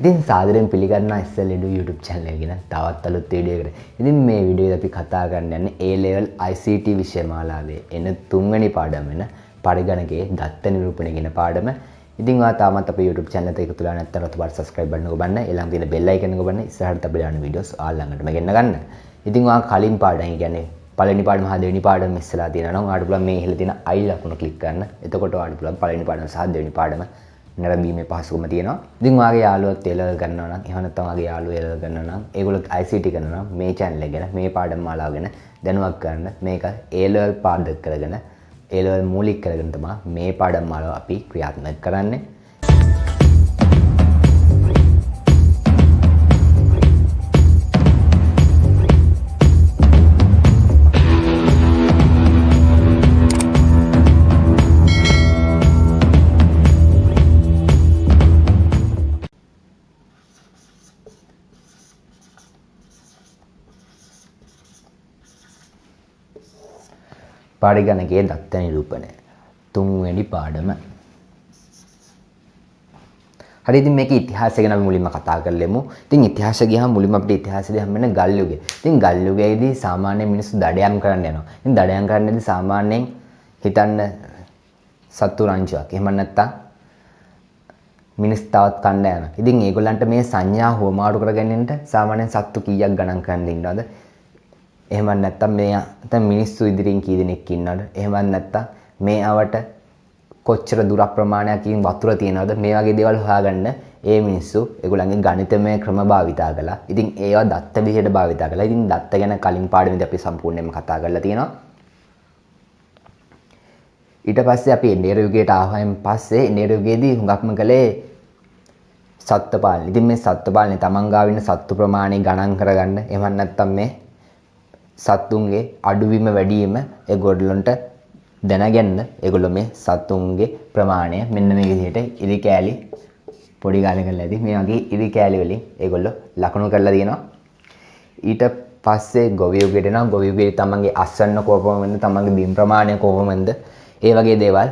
ඉතින් සාදරයෙන් පිළිගන්නවා SL YouTube channel එක ගැන තවත් අලුත් වීඩියෝ එකකට. ඉතින් මේ වීඩියෝ අපි කතා කරන්න යන්නේ A level ICT විෂය මාලාවේ එන 3 වෙනි පාඩම වෙන පරිගණකයේ දත්ත නිරූපණය කියන පාඩම. ඉතින් ඔයා තාමත් අපේ YouTube channel එක එකතු වෙලා නැත්නම් ඔතන subscribe button එක ඔබන්න ඊළඟ තියෙන bell icon එක ඔබන්න ඉස්සරහට අපි දාන videos ආල්ලඟටම ගෙන්න ගන්න. ඉතින් ඔයා කලින් පාඩම් කියන්නේ පළවෙනි පාඩම හා දෙවෙනි පාඩම ඉස්සලා තියෙනවා නම් ඔයාලට පුළුවන් මේ ඉහළ තියෙන I ලකුණ ක්ලික් කරන්න. එතකොට ඔයාලට පුළුවන් පළවෙනි පාඩම සහ දෙවෙනි පාඩම නැරඹීමේ පහසුකම තියෙනවා. ඉතින් ඔයාගේ යාළුවත් A level ගන්නවා නම් එහෙම නැත්නම් ඔයාගේ යාළුවෝ A level ගන්නවා නම් ඒගොල්ලෝ ICT කරනවා නම් මේ channel එක ගැන මේ පාඩම් මාලාව ගැන දැනුවත් කරන්න. මේක A level පාඩක කරගෙන A level මූලික කරගෙන තමයි මේ පාඩම් මාලාව අපි ක්‍රියාත්මක කරන්නේ. පරිගණකයේ දත්ත නිරූපණය 3 වෙනි පාඩම. හරි ඉතින් මේකේ ඉතිහාසය ගැන අපි මුලින්ම කතා කරලෙමු. ඉතින් ඉතිහාසය ගියාම මුලින්ම අපිට ඉතිහාසයේදී හම්බ වෙන ගල් යුගය. ඉතින් ගල් යුගයේදී සාමාන්‍ය මිනිස්සු දඩයම් කරන්න යනවා. ඉතින් දඩයම් කරන්නේදී සාමාන්‍යයෙන් හිතන්න සත්තු රංචුවක්. එහෙම නැත්නම් මිනිස් තවත් කණ්ඩ යනවා. ඉතින් ඒගොල්ලන්ට මේ සංඥා හුවමාරු කරගන්නට සාමාන්‍යයෙන් සත්තු කීයක් ගණන් කරන්න ඉන්නවද? එහෙම නැත්නම් මේ නැත්නම් මිනිස්සු ඉදිරියෙන් කී දෙනෙක් ඉන්නවද? එහෙම නැත්නම් මේ අවට කොච්චර දුර ප්‍රමාණයකින් වතුර තියෙනවද? මේ වගේ දේවල් හොයාගන්න ඒ මිනිස්සු ඒගොල්ලන්ගේ ගණිතමය ක්‍රම භාවිතා කළා. ඉතින් ඒවා දත්ත විදිහට භාවිතා කළා. ඉතින් දත්ත ගැන කලින් පාඩමේදී අපි සම්පූර්ණයෙන්ම කතා කරලා තියෙනවා. ඊට පස්සේ අපි ඉන්දියානු යුගයට ආවයින් පස්සේ ඉන්දියානු යුගයේදී හුඟක්ම කළේ සත්ත්ව පාලනය. ඉතින් මේ සත්ත්ව පාලනය තමන් ගාව ඉන්න සත්තු ප්‍රමාණය ගණන් කරගන්න. එහෙම නැත්නම් මේ සත්තුන්ගේ අඩුවීම වැඩිවීම ඒගොල්ලන්ට දැනගන්න ඒගොල්ලෝ මේ සත්තුන්ගේ ප්‍රමාණය මෙන්න මේ විදිහට ඉරි කෑලි පොඩි ගානේ කරලා ඇති මේ වගේ ඉරි කෑලි වලින් ඒගොල්ලෝ ලකුණු කරලා තියෙනවා. ඊට පස්සේ ගොවි යුගයට එනවා. ගොවි යුගයේ තමන්ගේ අස්වැන්න කොපමණද තමන්ගේ බිම් ප්‍රමාණය කොපමණද ඒ වගේ දේවල්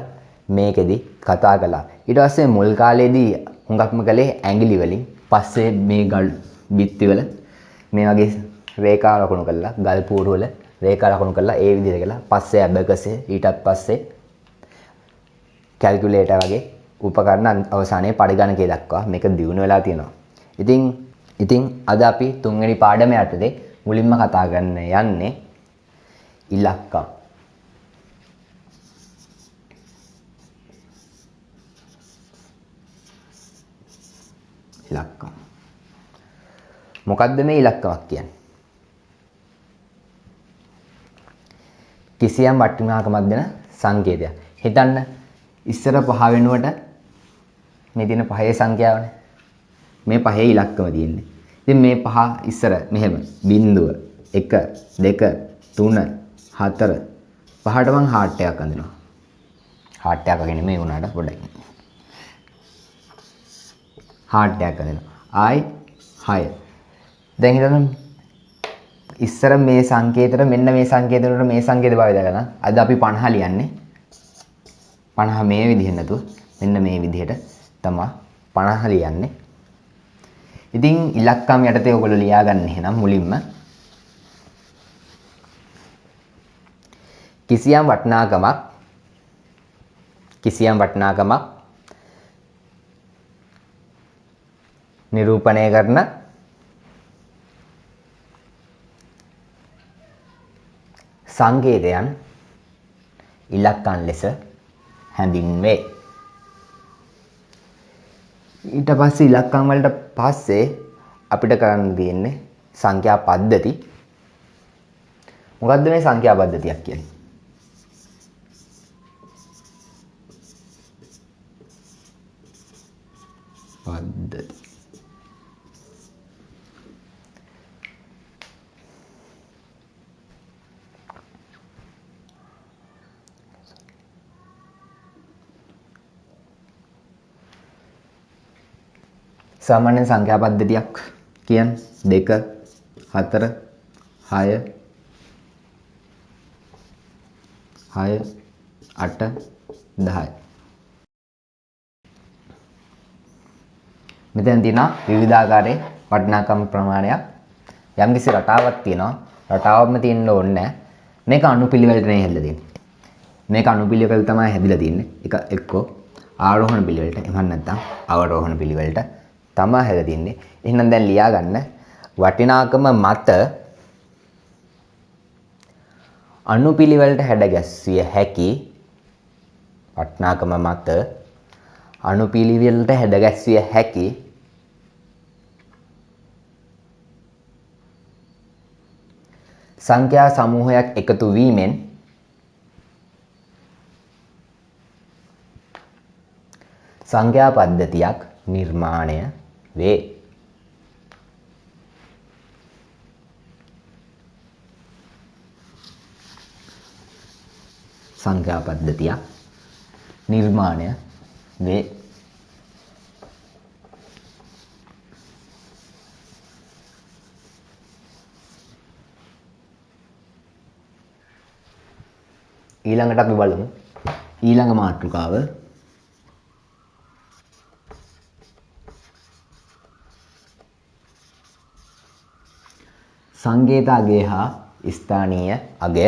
මේකෙදි කතා කළා. ඊට පස්සේ මුල් කාලේදී හුඟක්ම කළේ ඇඟිලි වලින්. පස්සේ මේ ගල් බිත්ති වල මේ වගේ රේඛා ලකුණු කළා. ගල් පූරු වල රේඛා ලකුණු කළා. ඒ විදිහට කළා. පස්සේ ඇබකසේ ඊටත් පස්සේ කැල්කියුලේටර් වගේ උපකරණ අවසානයේ පරිගණකය දක්වා මේක දියුණු වෙලා තියෙනවා. ඉතින් අද අපි 3 වෙනි පාඩම යටතේ මුලින්ම කතා කරන්න යන්නේ ඉලක්කම්. ඉලක්කම්. මොකද්ද මේ ඉලක්කමක් කියන්නේ? කිසියම් වටිනාකමක් දෙන සංකේතයක්. හිතන්න ඉස්සර 5 වෙනුවට මේ තියෙන 5 සංඛ්‍යාවනේ. මේ 5 ඉලක්කම තියෙන්නේ. ඉතින් මේ 5 ඉස්සර මෙහෙම 0 1 2 3 4 5ට මං හાર્ට් එකක් අඳිනවා. හાર્ට් එකක් වගේ නෙමෙයි උනාට පොඩ්ඩක්. හાર્ට් එකක් අඳිනවා. ආයි 6. දැන් හිතන්න ඉස්සර මේ සංකේතවල මෙන්න මේ සංකේතවලට මේ සංකේත භාවිත කරනවා. අද අපි 50 ලියන්නේ. 50 මේ විදිහෙන් නැතුව මෙන්න මේ විදිහට තමයි 50 ලියන්නේ. ඉතින් ඉලක්කම් යටතේ ඔයගොල්ලෝ ලියා ගන්න එහෙනම් මුලින්ම කිසියම් වටිනාකමක් නිරූපණය කරන සංකේතයන් ඉලක්කම් ලෙස හැඳින්වේ. ඊට පස්සේ ඉලක්කම් වලට පස්සේ අපිට කරන්න තියෙන්නේ සංඛ්‍යා පද්ධති. මොකද්ද මේ සංඛ්‍යා පද්ධතියක් කියන්නේ? පද්ධති. සාමාන්‍ය සංඛ්‍යා පද්ධතියක් කියන්නේ 2 4 6 6 8 10 මෙතන තියෙනවා විවිධාකාරයේ වටිනාකම් ප්‍රමාණයක්. යම්කිසි රටාවක් තියෙනවා. රටාවක්ම තියෙන්න ඕනේ නැහැ. මේක අනුපිළිවෙලට නේ හැදලා තියෙන්නේ. මේක අනුපිළිවෙල තමයි හැදිලා තියෙන්නේ. එක එක්කෝ ආරෝහණ පිළිවෙලට එහෙම නැත්නම් අවරෝහණ පිළිවෙලට තමයි හැදලා තියෙන්නේ. එහෙනම් දැන් ලියා ගන්න වටිනාකම මත අනුපිළිවෙලට හැඩගැස්විය හැකි වටිනාකම මත අනුපිළිවෙලට හැඩගැස්විය හැකි සංඛ්‍යා සමූහයක් එකතු වීමෙන් සංඛ්‍යා පද්ධතියක් නිර්මාණය වේ. සංඛ්‍යා පද්ධතියක් නිර්මාණය වේ. ඊළඟට අපි බලමු ඊළඟ මාතෘකාව සංකේත අගය හා ස්ථානීය අගය.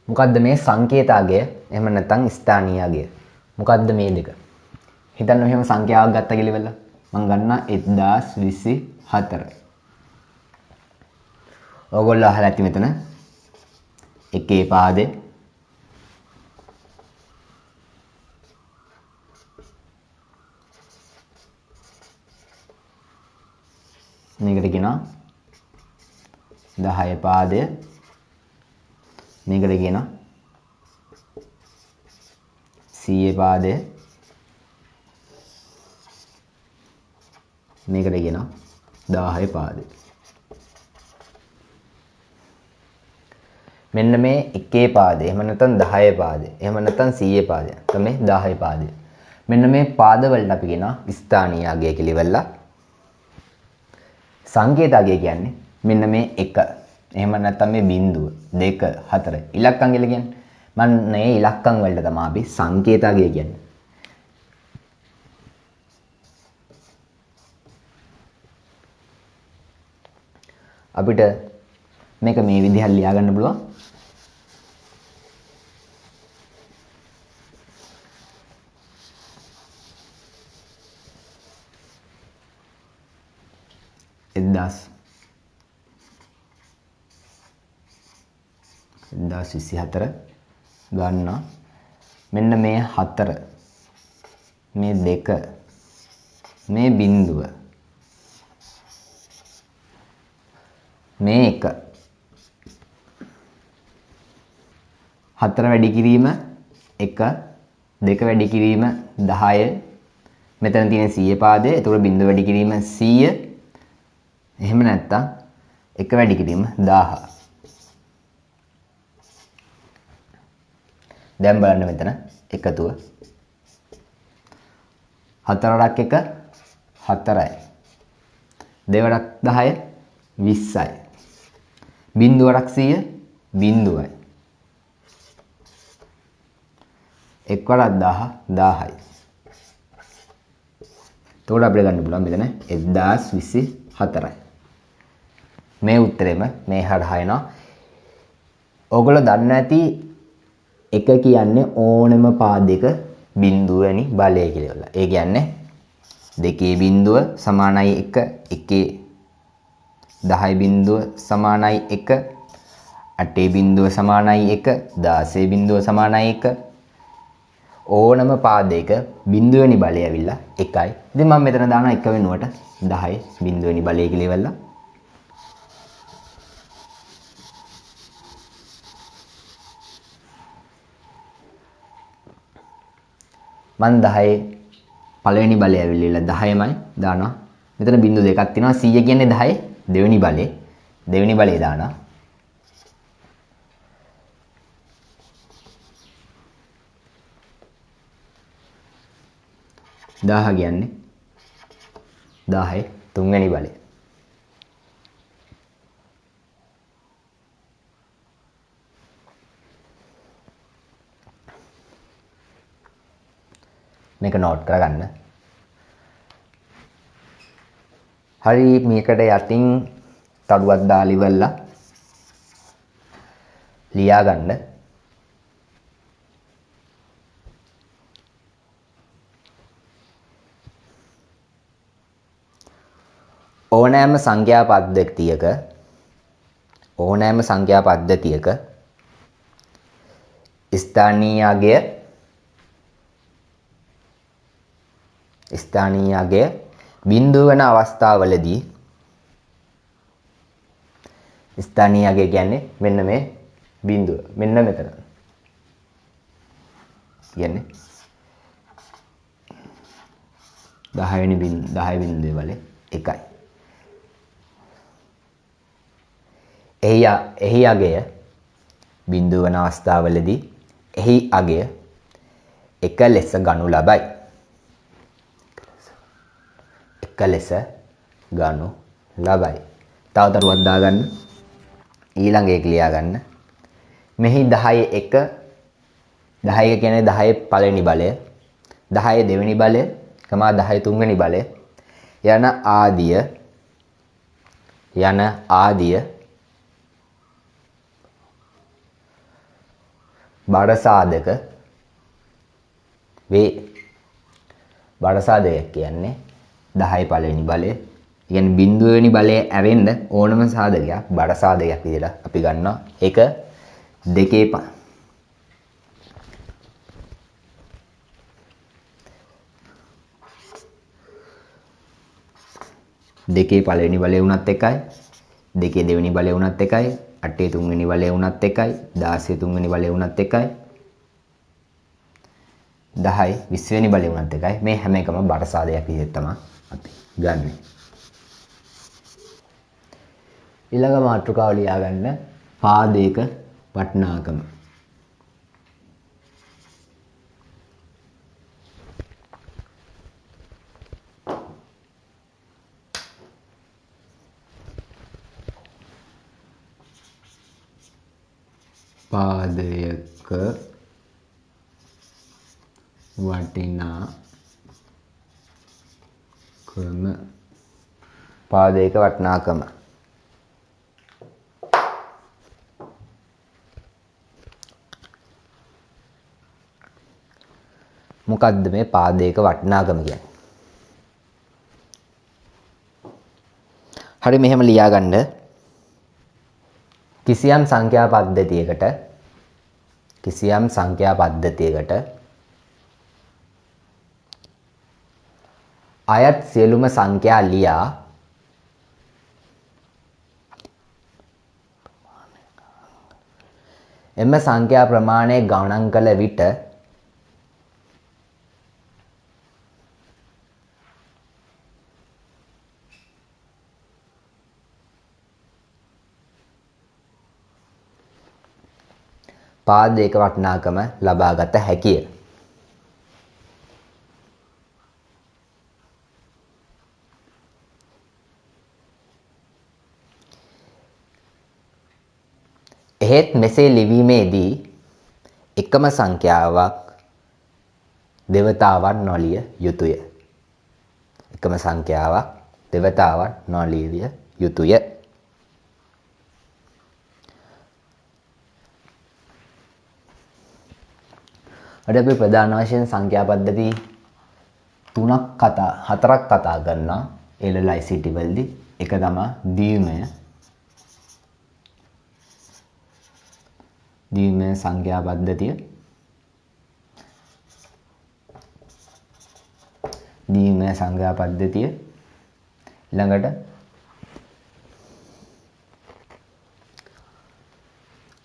මොකද්ද මේ සංකේත අගය එහෙම නැත්නම් ස්ථානීය අගය? මොකද්ද මේ දෙක? හිතන්න මෙහෙම සංඛ්‍යාවක් ගත්ත කියලා ඉවරලා මම ගන්නවා 1024. ඔයගොල්ලෝ අහලා ඇති මෙතන එකේ පාදේ මේකට කියනවා 10 පාදය. මේකට කියනවා 100 පාදය. මේකට කියනවා 10 පාදය. මෙන්න මේ එකේ පාදය එහෙම නැත්නම් 10 පාදය එහෙම නැත්නම් 100 පාදය තමයි 10 පාදය. මෙන්න මේ පාද වලට අපි කියනවා ස්ථානීය අගය කියලා ඉවරලා. සංකේත අගය කියන්නේ මෙන්න මේ 1 එහෙම නැත්නම් මේ බිංදුව 2 4 ඉලක්කම් කියලා කියන්නේ. මම මේ ඉලක්කම් වලට තමයි අපි සංකේත අගය කියන්නේ. අපිට මේක මේ විදිහට ලියා ගන්න පුළුවන්. එක්දාස් 24 ගන්න මෙන්න මේ 4 මේ 2 මේ බිංදුව මේ 1 4 වැඩි කිරීම 1 2 වැඩි කිරීම 10 මෙතන තියෙන 100 පාදය. එතකොට බිංදුව වැඩි කිරීම 100. එහෙම නැත්තම් 1 වැඩි කිරීම 1000. දැන් බලන්න මෙතන එකතුව 4ක් 1 4යි. දෙවරක් 10 20යි. බිංදුවරක් 100 බිංදුවයි. එක්වරක් 1000 1000යි. එතකොට අපිට ගන්න පුළුවන් මෙතන 1024යි. මේ උත්තරෙම මේ හරහා එනවා. ඕගොල්ලෝ දන්න ඇති එක කියන්නේ ඕනම පාදයක බිංදුව වැනි බලය කියලා. ඒ කියන්නේ දෙකේ බිංදුව සමානයි 1, එකේ 10 බිංදුව සමානයි 1, 8 බිංදුව සමානයි 1, 16 බිංදුව සමානයි 1. ඕනම පාදයක බිංදුව වැනි බලය ඇවිල්ලා 1යි. ඉතින් මම මෙතන දානවා 1 වෙනුවට 10 බිංදුව වැනි බලය කියලා ඉවරලා. මම 10 පළවෙනි බලය ඇවිල්ලා 10මයි දානවා. මෙතන බිංදුව දෙකක් තියෙනවා. 100 කියන්නේ 10 දෙවෙනි බලය. දෙවෙනි බලය දානවා. දාහ කියන්නේ 10 තුන්වෙනි බලය. මේක නෝට් කරගන්න. හරි මේකට යටින් තඩුවක් දාලා ඉවරලා ලියා ගන්න. ඕනෑම සංඛ්‍යා පද්ධතියක ස්ථානීය අගය බිඳුව වෙන අවස්ථාවලදී ස්ථානීය අගය කියන්නේ මෙන්න මේ බිඳුව මෙන්න මෙතන කියන්නේ 10 බිඳුවේ වල 1යි. එහි අගය බිඳුව වන අවස්ථාවලදී එහි අගය 1 ලෙස ගනු ලබයි. 1 ලෙස ගනු ලබයි. තව දරුවක් දාගන්න. ඊළඟ එක ලියා ගන්න. මෙහි 10 කියන්නේ 10 පළවෙනි බලය, 10 දෙවෙනි බලය, 10 තුන්වෙනි බලය යන ආදිය බර සාධක වේ. බර සාධකයක් කියන්නේ 10 පළවෙනි බලය, කියන්නේ බිඳුව වෙනි බලය ඇරෙන්න ඕනම සාධකයක් බර සාධකයක් විදිහට අපි ගන්නවා. ඒක දෙකේ පළවෙනි බලය වුණත් එකයි, දෙකේ දෙවෙනි බලය වුණත් එකයි, 8 තුන්වෙනි බලය වුණත් එකයි, 16 තුන්වෙනි බලය වුණත් එකයි, 10 20 වෙනි බලය වුණත් එකයි. මේ හැම එකම බර සාධකයක් විදිහට තමයි අපි ගන්නෙ. ඊළඟ මාතෘකාව ලියා ගන්න. පාදයක වටිනාකම. පාදයක වටිනාකම. මොකද්ද මේ පාදයක වටිනාකම කියන්නේ? හරි මෙහෙම ලියා ගන්න. කිසියම් සංඛ්‍යා පද්ධතියකට අයත් සියලුම සංඛ්‍යා ලියා එම සංඛ්‍යා ප්‍රමාණය ගණන් කළ විට පාදයක වටිනාකම ලබාගත හැකිය. එහෙත් මෙසේ ලිවීමේදී එකම සංඛ්‍යාවක් දෙවතාවක් නොලිය යුතුය. එකම සංඛ්‍යාවක් දෙවතාවක් නොලිය යුතුය. අද අපි ප්‍රධාන වශයෙන් සංඛ්‍යා පද්ධති හතරක් කතා කරනවා එළල ICT වලදී. එක තමයි ද්විමය සංඛ්‍යා පද්ධතිය. ඊළඟට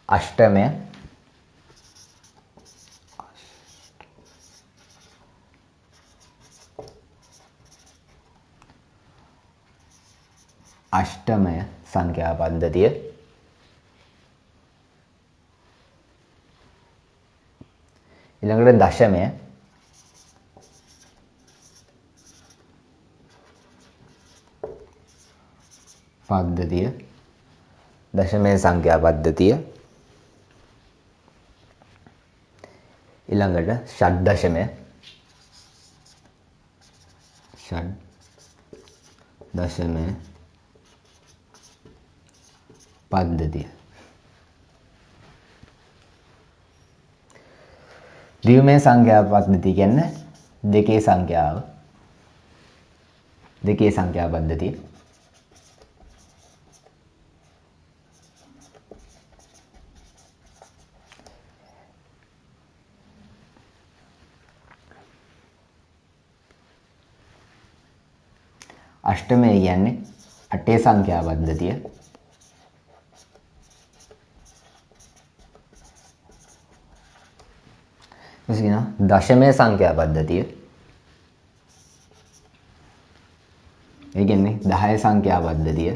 අෂ්ටමය සංඛ්‍යා පද්ධතිය. ඊළඟට දශමය පද්ධතිය. දශමය සංඛ්‍යා පද්ධතිය. ඊළඟට ෂඩ්දශමය षड දශම පද්ධතිය. ද්විමය සංඛ්‍යා පද්ධතිය කියන්නේ දෙකේ සංඛ්‍යාව. දෙකේ සංඛ්‍යා පද්ධතිය. අෂ්ටමය කියන්නේ අටේ සංඛ්‍යා පද්ධතිය. දශමය සංඛ්‍යා පද්ධතිය. ඒ කියන්නේ 10 සංඛ්‍යා පද්ධතිය.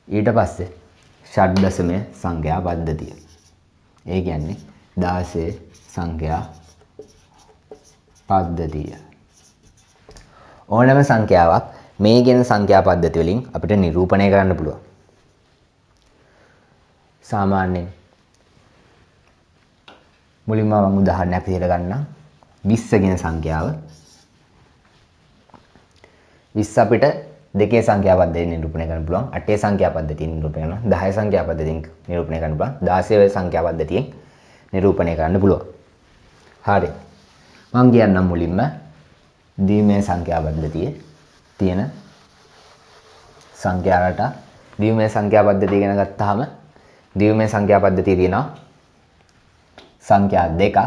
ඊට පස්සේ ෂඩ්දශමය සංඛ්‍යා පද්ධතිය. ඒ කියන්නේ 16 සංඛ්‍යා පද්ධතිය. ඕනෑම සංඛ්‍යාවක් මේ කියන සංඛ්‍යා පද්ධතිය වලින් අපිට නිරූපණය කරන්න පුළුවන්. සාමාන්‍යයෙන් මුලින්ම මම උදාහරණයක් විදිහට ගන්නම් 20 කියන සංඛ්‍යාව. 20 අපිට දෙකේ සංඛ්‍යා පද්ධතියෙන් නිරූපණය කරන්න පුළුවන්. 8 සංඛ්‍යා පද්ධතියෙන් නිරූපණය කරනවා. 10 සංඛ්‍යා පද්ධතියෙන් නිරූපණය කරන්න පුළුවන්. 16 සංඛ්‍යා පද්ධතියෙන් නිරූපණය කරන්න පුළුවන්. හරි. මම කියන්නම් මුලින්ම ද්විමය සංඛ්‍යා පද්ධතියේ තියෙන සංඛ්‍යා රට. ද්විමය සංඛ්‍යා පද්ධතිය ගැන ගත්තාම ද්විමය සංඛ්‍යා පද්ධතිය තියෙනවා සංඛ්‍යා දෙකක්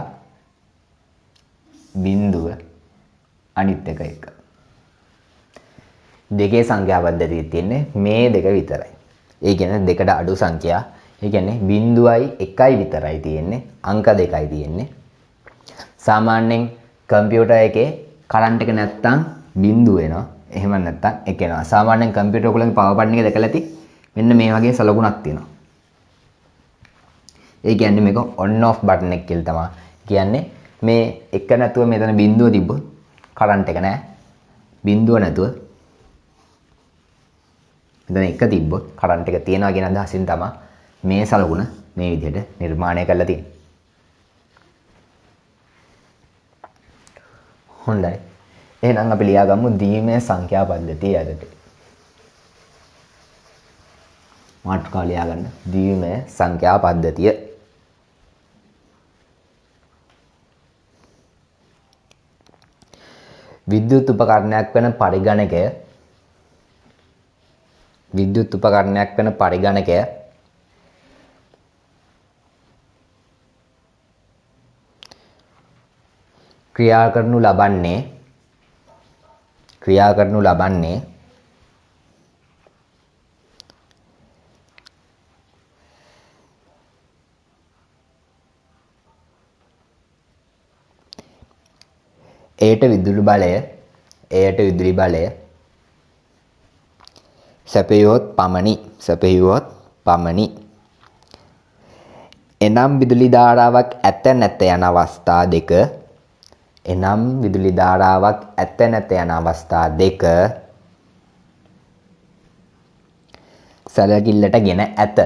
බිංදුව අනිත් එක 1. දෙකේ සංඛ්‍යා පද්ධතියේ තියෙන්නේ මේ දෙක විතරයි. ඒ කියන්නේ දෙකට අඩු සංඛ්‍යා. ඒ කියන්නේ බිංදුවයි 1යි විතරයි තියෙන්නේ. අංක 2යි තියෙන්නේ. සාමාන්‍යයෙන් කම්පියුටර් එකේ කරන්ට් එක නැත්තම් බිංදුව එනවා. එහෙම නැත්තම් 1 එනවා. සාමාන්‍යයෙන් කම්පියුටර් ඔයගොල්ලන්ගේ පවර් බටන් එක දැකලා ඇති. මෙන්න මේ වගේ සලකුණක් තියෙනවා. ඒ කියන්නේ මේක on off බටන් එක කියලා තමයි කියන්නේ. මේ එක නැතුව මෙතන බිංදුව තිබ්බොත් කරන්ට් එක නැහැ. බිංදුව නැතුව මෙතන එක තිබ්බොත් කරන්ට් එක තියනවා කියන අදහසින් තමයි මේ සලකුණ මේ විදිහට නිර්මාණය කරලා තියෙන්නේ. හොඳයි. එහෙනම් අපි ලියාගමු ද්විමය සංඛ්‍යා පද්ධතිය යටතේ. මාතෘකාව ලියාගන්න. ද්විමය සංඛ්‍යා පද්ධතිය. විද්‍යුත් උපකරණයක් වෙන පරිගණකය ක්‍රියා කරනු ලබන්නේ එයට විදුලි බලය සැපයුවොත් පමණි. එනම් විදුලි ධාරාවක් ඇත නැත යන අවස්ථා දෙක සැලකිල්ලට ගෙන ඇත.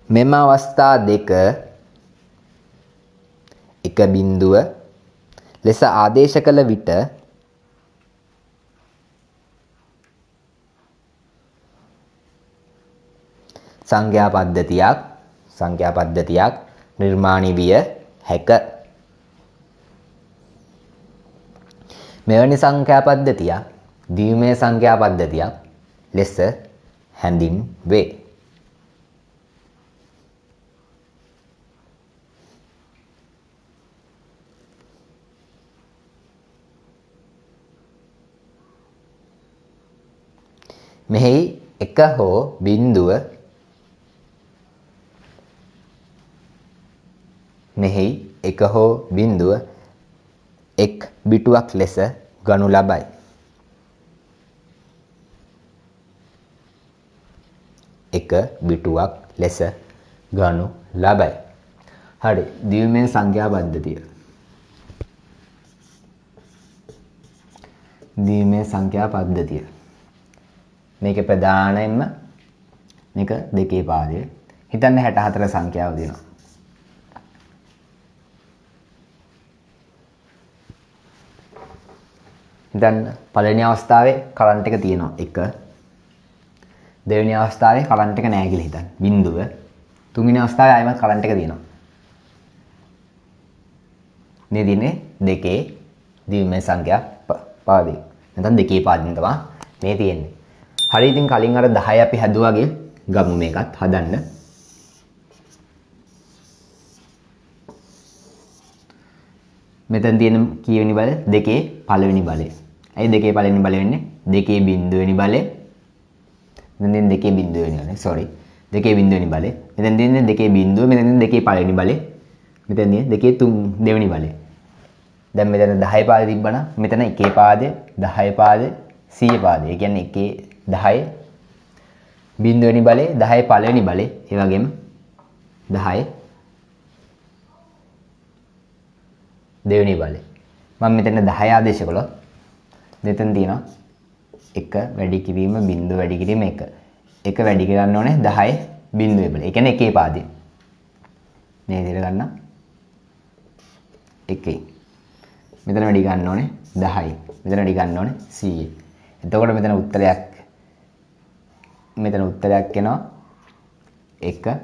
මෙම අවස්ථා දෙක එක බිංදුව ලෙස ආදේශ කළ විට සංඛ්‍යා පද්ධතියක් නිර්මාණය විය හැක. මෙවැනි සංඛ්‍යා පද්ධතියක් ද්විමය සංඛ්‍යා පද්ධතියක් ලෙස හැඳින්වේ. මෙහි එක හෝ බිංදුව එක් බිටුවක් ලෙස ගනු ලබයි. හරි. ද්විමය සංඛ්‍යා පද්ධතිය. දිව්‍යමය සංඛ්‍යා පද්ධතිය. මේකේ ප්‍රධානයෙන්ම මේක දෙකේ පාදය. හිතන්න 64 සංඛ්‍යාව දෙනවා. හිතන්න පළවෙනි අවස්ථාවේ කරන්ට් එක තියෙනවා 1. දෙවෙනි අවස්ථාවේ කරන්ට් එක නැහැ කියලා හිතන්න. බිඳුව. තුන්වෙනි අවස්ථාවේ ආයෙමත් කරන්ට් එක තියෙනවා. මේ දිනේ දෙකේ දිව්‍යමය සංඛ්‍යා පාදේ. නැත්නම් දෙකේ පාදින් තමයි මේ තියෙන්නේ. හරි ඉතින් කලින් අර 10 අපි හැදුවාගේ ගමු මේකත් හදන්න. මෙතන තියෙන කීවෙනි බලය? දෙකේ පළවෙනි බලය. ඇයි දෙකේ පළවෙනි බලය වෙන්නේ? දෙකේ බිඳුවෙනි බලය. මෙතන තියෙන දෙකේ බිඳුවෙනි බලය. sorry. දෙකේ බිඳුවෙනි බලය. මෙතන තියෙන දෙකේ බිඳුව, මෙතන තියෙන දෙකේ පළවෙනි බලය. මෙතන තියෙන දෙකේ දෙවෙනි බලය. දැන් මෙතන 10 පාදේ තිබ්බනම් මෙතන 1 පාදේ 10 පාදේ 100 පාදේ. ඒ කියන්නේ 1 10 බිඳුවෙනි බලය 10 පළවෙනි බලය. ඒ වගේම 10 දෙවෙනි බලය. මම මෙතන 10 ආදේශ කළොත් මෙතන තියෙනවා 1 වැඩි කිරීම බිඳුව වැඩි කිරීම 1. 1 වැඩි කරන්න ඕනේ 10 බිඳුවේ බලය. ඒ කියන්නේ 1 පාදේ. මේ විදිහට ගන්න 1. මෙතන වැඩි ගන්න ඕනේ 10යි. මෙතන වැඩි ගන්න ඕනේ 100යි. එතකොට මෙතන උත්තරයක් එනවා 1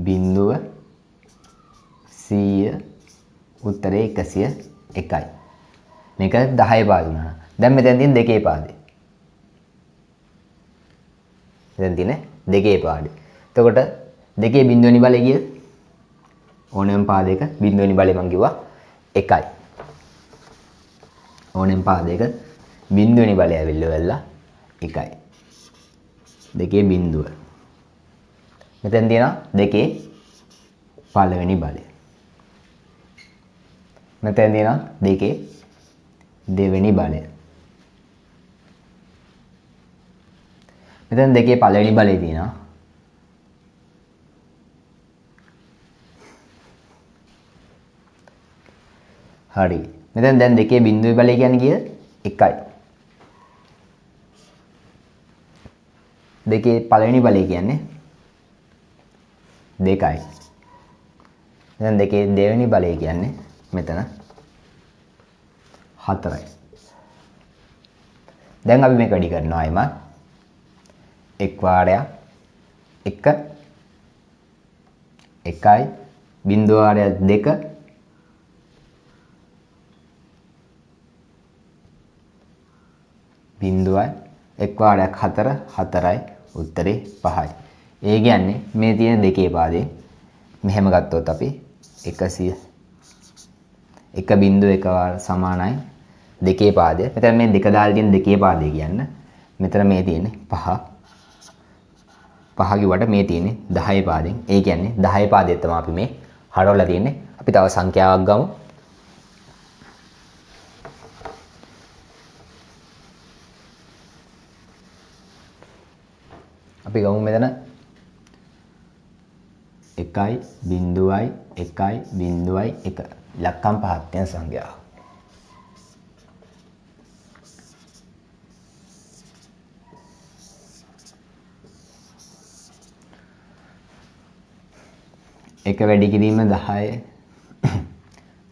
බිඳුව 100 උත්තරේ 101යි. මේක 10 පාද වුණා. දැන් මෙතන තියෙන දෙකේ පාදේ. මෙතන තියෙන දෙකේ පාදේ. එතකොට දෙකේ බිඳුවෙනි බලය කිය ඕනෑම පාදයක බිඳුවෙනි බලය මම කිව්වා 1යි. ඕනෑම පාදයක බිඳුවෙනි බලය ඇවිල්ලා 1යි. දෙකේ බිඳුව. මෙතෙන් තියෙනවා දෙකේ පළවෙනි බලය. මෙතෙන් තියෙනවා දෙකේ දෙවෙනි බලය. මෙතෙන් දෙකේ පළවෙනි බලය තියෙනවා. හරි. මෙතෙන් දැන් දෙකේ බිඳුවේ බලය කියන්නේ කීයද? 1යි. දෙකේ පළවෙනි බලය කියන්නේ 2යි. දැන් දෙකේ දෙවෙනි බලය කියන්නේ මෙතන 4යි. දැන් අපි මේක වැඩි කරනවා එම එක් වාරයක් 1 1යි බිඳුව වාරයක් 2 බිඳුවයි එක් වාරයක් 4 4යි උත්තරේ 5යි. ඒ කියන්නේ මේ තියෙන දෙකේ පාදේ මෙහෙම ගත්තොත් අපි 100 1.1 වාර සමානයි දෙකේ පාදය. මෙතන මේ දෙක දාලා තියෙන දෙකේ පාදේ කියන්න. මෙතන මේ තියෙන්නේ 5. 5 කිව්වට මේ තියෙන්නේ 10 පාදෙන්. ඒ කියන්නේ 10 පාදේ තමයි අපි මේ හරවලා තියෙන්නේ. අපි තව සංඛ්‍යාවක් ගමු. අපි ගමු මෙතන 1යි බිඳුවයි 1යි බිඳුවයි 1 ඉලක්කම් පහක් තියෙන සංඛ්‍යාව. එක වැඩි කිරීම 10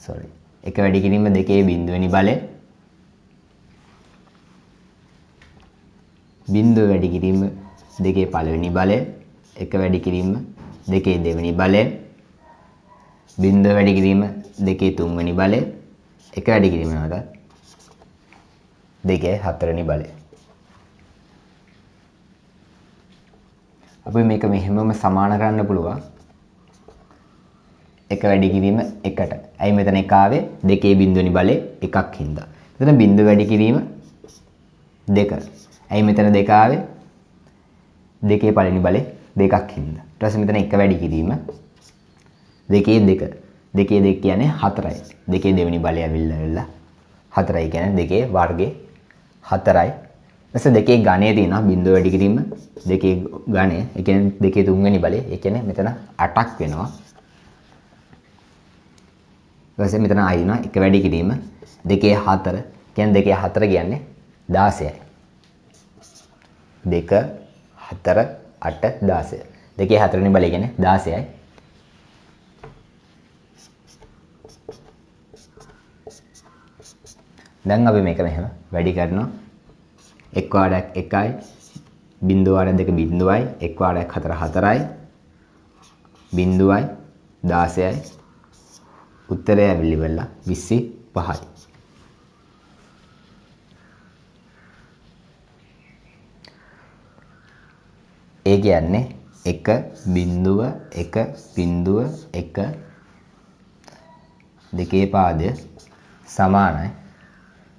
sorry එක වැඩි කිරීම දෙකේ බිඳුවෙනි බලය බිඳුව වැඩි කිරීම දෙකේ පළවෙනි බලය එක වැඩි කිරීම දෙකේ දෙවෙනි බලය බිඳුව වැඩි කිරීම දෙකේ තුන්වෙනි බලය එක වැඩි කිරීම නේද දෙකේ හතරවෙනි බලය. අපි මේක මෙහෙමම සමාන කරන්න පුළුවන්. එක වැඩි කිරීම එකට. ඇයි මෙතන එක ආවේ දෙකේ බිඳුවෙනි බලය එකක් හින්දා. මෙතන බිඳුව වැඩි කිරීම දෙක. ඇයි මෙතන දෙක ආවේ දෙකේ පළවෙනි බලය දෙකක් හින්දා. ඊට පස්සේ මෙතන එක වැඩි කිරීම දෙකේ දෙක. දෙකේ දෙක කියන්නේ 4යි. දෙකේ දෙවෙනි බලය ඇවිල්ලා 4යි කියන්නේ දෙකේ වර්ගය 4යි. ඊට දෙකේ ඝනය තියෙනවා බිඳුව වැඩි කිරීම දෙකේ ඝනය. ඒ කියන්නේ දෙකේ තුන්වෙනි බලය. ඒ කියන්නේ මෙතන 8ක් වෙනවා. ඊට පස්සේ මෙතන ආයෙත් එක වැඩි කිරීම දෙකේ 4 කියන්නේ 2 4 කියන්නේ 16යි. 2 4 8 16. 2 4 වෙනි බලය කියන්නේ 16යි. දැන් අපි මේක මෙහෙම වැඩි කරනවා. 1 වාරයක් 1යි, බිංදුව වාරයක් 2 බිංදුවයි, 1 වාරයක් 4 4යි, බිංදුවයි 16යි. උත්තරය ඇවිල්ලා 25යි. ඒ කියන්නේ 1.1.1 දෙකේ පාදය සමානයි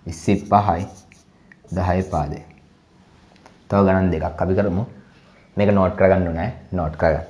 25යි 10 පාදය. තව ගණන් දෙකක් අපි කරමු. මේක නෝට් කරගන්න ඕනේ. නෝට් කරගන්න.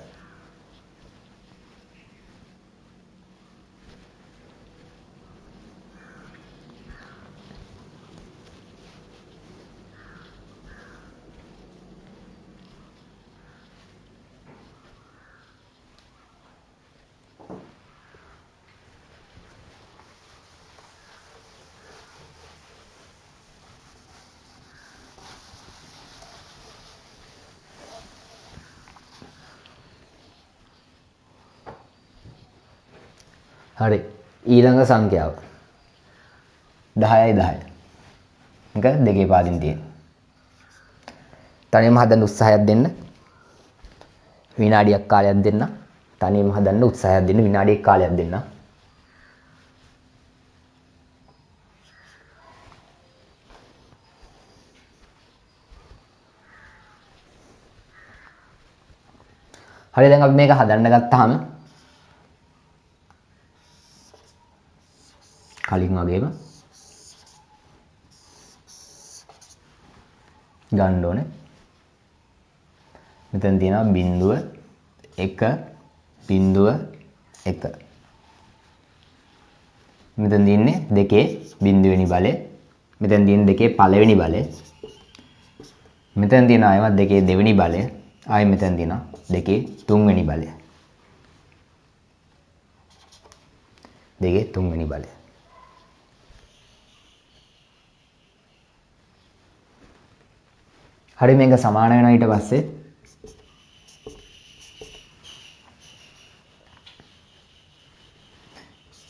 හරි. ඊළඟ සංඛ්‍යාව 10යි 10. මේක දෙකේ පාදින් තියෙන. තනියම හදන්න උත්සාහයක් දෙන්න. විනාඩියක් කාලයක් දෙන්න. තනියම හදන්න උත්සාහයක් දෙන්න විනාඩියක් කාලයක් දෙන්න. හරි දැන් අපි මේක හදන්න ගත්තාම කලින් වගේම ගන්න ඕනේ. මෙතන තියෙනවා බිංදුව 1 බිංදුව 1. මෙතන තියෙන්නේ දෙකේ බිංදුවෙනි බලය. මෙතන තියෙන්නේ දෙකේ පළවෙනි බලය. මෙතන තියෙන ආයෙත් දෙකේ දෙවෙනි බලය. ආයෙ මෙතන තියෙනවා දෙකේ තුන්වෙනි බලය. දෙකේ තුන්වෙනි බලය. හරි මේක සමාන වෙනවා ඊට පස්සේ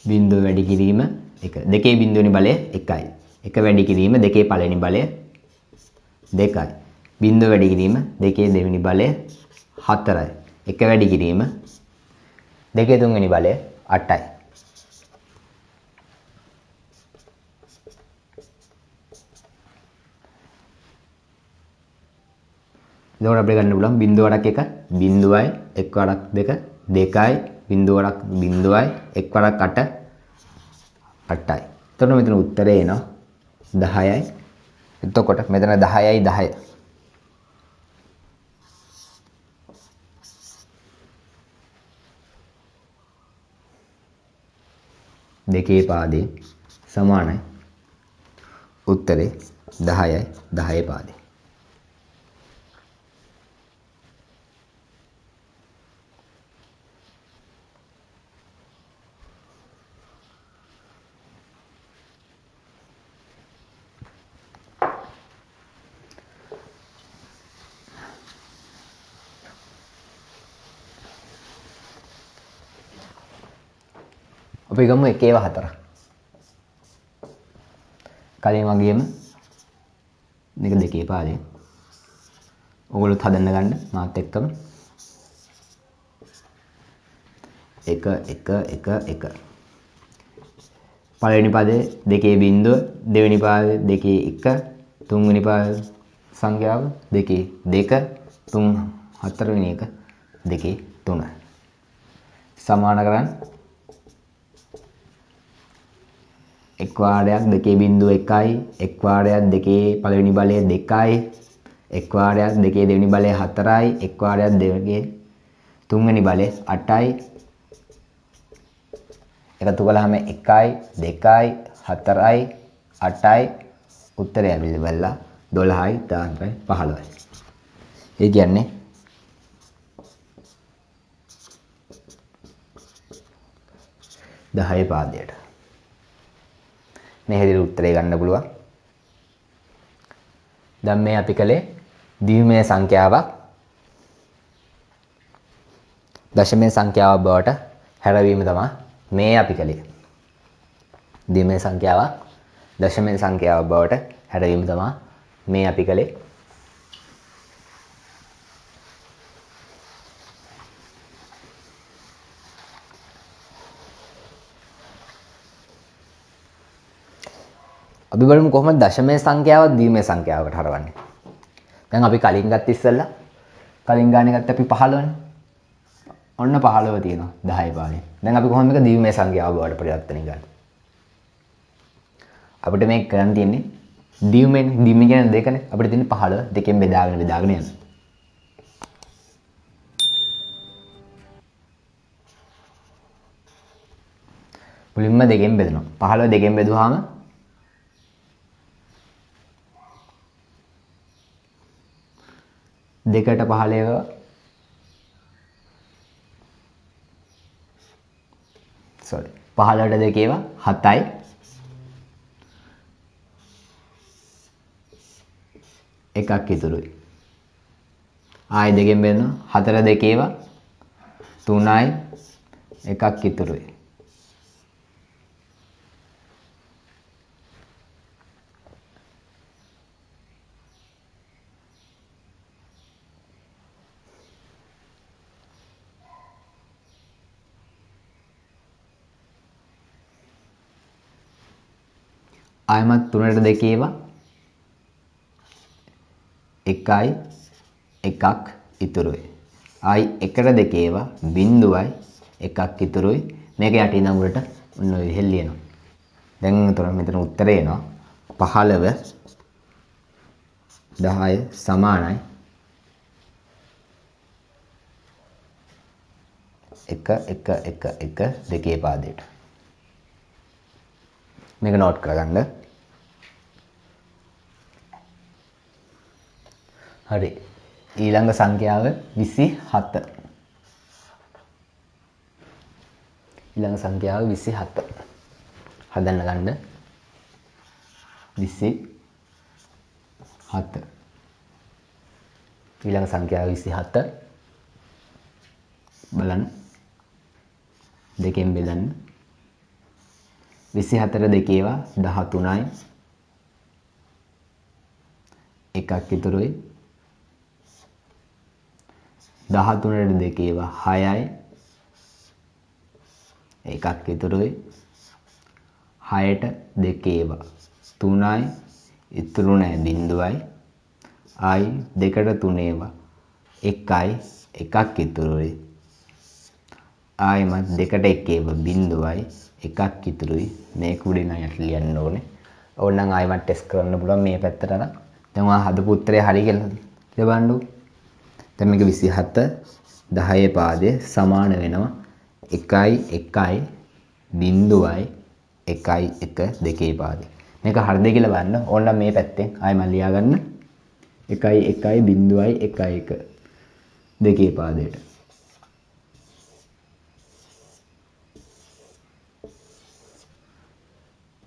බිංදුව වැඩි කිරීම 1 දෙකේ බිංදුවෙනි බලය 1යි 1 වැඩි කිරීම දෙකේ පළවෙනි බලය 2යි බිංදුව වැඩි කිරීම දෙකේ දෙවෙනි බලය 4යි 1 වැඩි කිරීම දෙකේ තුන්වෙනි බලය 8යි. එතකොට අපිට ගන්න පුළුවන් බිංදුව වරක් 1 බිංදුවයි 1 වරක් 2 2යි බිංදුව වරක් බිංදුවයි 1 වරක් 8 8යි. එතකොට මෙතන උත්තරේ එනවා 10යි. එතකොට මෙතන 10යි 10. දෙකේ පාදේ සමානයි. උත්තරේ 10යි 10 පාදේ. අපි ගමු 1/4. කලින් වගේම මේක දෙකේ පාදේ. ඕගොල්ලොත් හදන්න ගන්න මාත් එක්කම 1 1 1 1. පළවෙනි පදේ දෙකේ බිංදුව, දෙවෙනි පාදේ දෙකේ 1, තුන්වෙනි පාදේ සංඛ්‍යාව දෙකේ 2, 3 හතරවෙනි එක දෙකේ 3. සමාන කරන්න 1 වාරයක් දෙකේ බිංදුව 1යි 1 වාරයක් දෙකේ පළවෙනි බලය 2යි 1 වාරයක් දෙකේ දෙවෙනි බලය 4යි 1 වාරයක් දෙකේ තුන්වෙනි බලය 8යි එකතු කළාම 1යි 2යි 4යි 8යි උත්තරය ලැබෙලා 12යි 13යි 15යි. ඒ කියන්නේ දහය පාදයට මේ හැටියට උත්තරේ ගන්න පුළුවන්. දැන් මේ අපි කලේ දිවිමය සංඛ්‍යාවක් දශමය සංඛ්‍යාවක් බවට හැරවීම තමයි මේ අපි කලේ. දිවිමය සංඛ්‍යාවක් දශමය සංඛ්‍යාවක් බවට හැරවීම තමයි මේ අපි කලේ. අපි බලමු කොහොමද දශමය සංඛ්‍යාව දිවිමය සංඛ්‍යාවකට හරවන්නේ. දැන් අපි කලින් ගත්ත ඉස්සෙල්ලා කලින් ගානේ ගත්ත අපි 15නේ. ඔන්න 15 තියෙනවා 10 පානේ. දැන් අපි කොහොමද මේක දිවිමය සංඛ්‍යාව බවට පරිවර්තනය කරන්නේ? අපිට මේක කරන්න තියෙන්නේ දිවිමය කියන්නේ දෙකනේ. අපිට තියෙන්නේ 15 දෙකෙන් බෙදාගෙන යන්න. මුලින්ම දෙකෙන් බෙදනවා. 15 දෙකෙන් බෙදුවාම දෙකට 15 15ට දෙකේව 7යි එකක් ඉතුරුයි. ආයි දෙකෙන් බෙදනවා 4 දෙකේව 3යි එකක් ඉතුරුයි. ආයමත් 3ට දෙකේව 1යි එකක් ඉතුරුයි. ආයි 1ට දෙකේව 0යි එකක් ඉතුරුයි. මේක යටින් අඟුලට ඔන්න ඔය හෙල්ලියනවා. දැන් උතන මෙතන උත්තරේ එනවා 15 10 සමානයි 1 1 1 1 දෙකේ පාදයට. මේක නෝට් කරගන්න. හරි. ඊළඟ සංඛ්‍යාව 27. ඊළඟ සංඛ්‍යාව 27. හදන්න ගන්න. 27. ඊළඟ සංඛ්‍යාව 27. බලන්න. දෙකෙන් බෙදන්න. 24 දෙකේව 13යි එකක් ඉතුරුයි. 13ට දෙකේව 6යි එකක් ඉතුරුයි. 6ට දෙකේව 3යි ඉතුරු නැහැ 0යි. ආයි දෙකට තුනේව 1යි එකක් ඉතුරුයි. ආයිමත් දෙකට එකේව 0යි එකක් ඉතුරුයි. මේක උඩින් අයට ලියන්න ඕනේ. ඕනනම් ආයිමත් ටෙස්ට් කරන්න පුළුවන් මේ පැත්තට අරන්. දැන් ඔයා හදපු උත්තරේ හරි කියලා බලන්නකො. දැන් මේක 27 10 පාදයේ සමාන වෙනවා 1යි 1යි 0යි 1යි 1 දෙකේ පාදේ. මේක හරිද කියලා බලන්න. ඕනනම් මේ පැත්තෙන් ආයි මම ලියා ගන්න 1යි 1යි 0යි 1යි 1 දෙකේ පාදයට.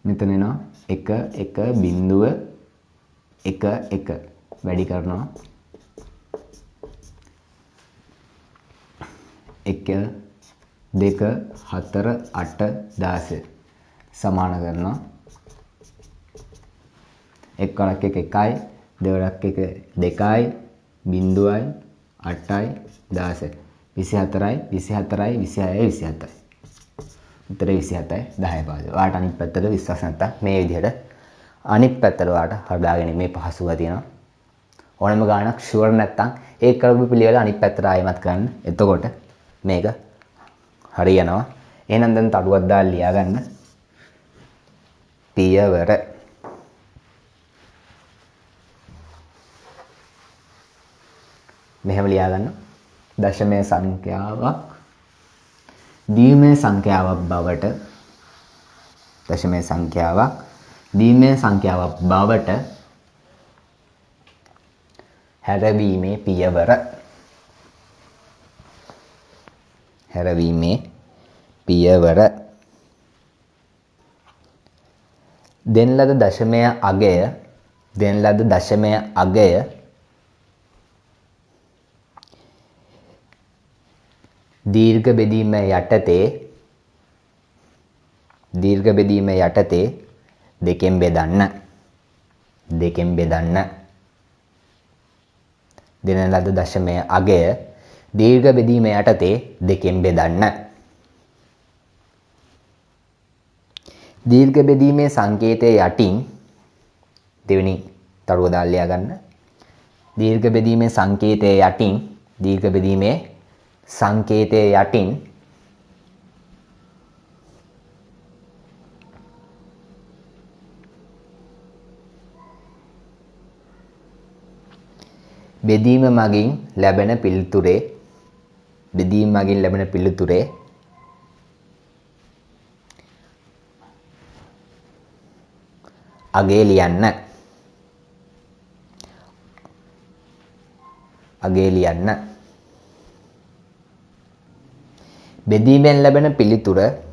මෙතන එනවා 1 1 0 1 1 වැඩි කරනවා 1 2 4 8 16 සමාන කරනවා 1 වරක් 1 1යි දෙවරක් 1 2යි 0යි 8යි 16 24යි 24යි 26යි 27යි. උත්තරේ 27යි 10 පාදේ. ඔයාලට අනිත් පැත්තට විශ්වාස නැත්තම් මේ විදිහට අනිත් පැත්තට ඔයාලට හදාගෙන මේ පහසුව තියෙනවා. ඕනම ගානක් ෂුවර් නැත්තම් ඒ කරපු පිළිවෙල අනිත් පැත්තට ආයෙමත් කරන්න. එතකොට මේක හරියනවා. එහෙනම් දැන් තඩුවක් දාලා ලියා ගන්න. පියවර මෙහෙම ලියා ගන්න. දශමය සංඛ්‍යාවක් දිවිමය සංඛ්‍යාවක් බවට දශමය සංඛ්‍යාවක් දිවිමය සංඛ්‍යාවක් බවට හැරවීමේ පියවර දෙන ලද දශමය අගය දෙන ලද දශමය අගය දීර්ඝ බෙදීම යටතේ දෙකෙන් බෙදන්න. දෙන ලද දශමය අගය දීර්ඝ බෙදීම යටතේ දෙකෙන් බෙදන්න. දීර්ඝ බෙදීමේ සංකේතය යටින් දෙවෙනි තරුව දාලා ලියා ගන්න. දීර්ඝ බෙදීමේ සංකේතය යටින් බෙදීම මගින් ලැබෙන පිළිතුරේ අගය ලියන්න. බෙදීමෙන් ලැබෙන පිළිතුරට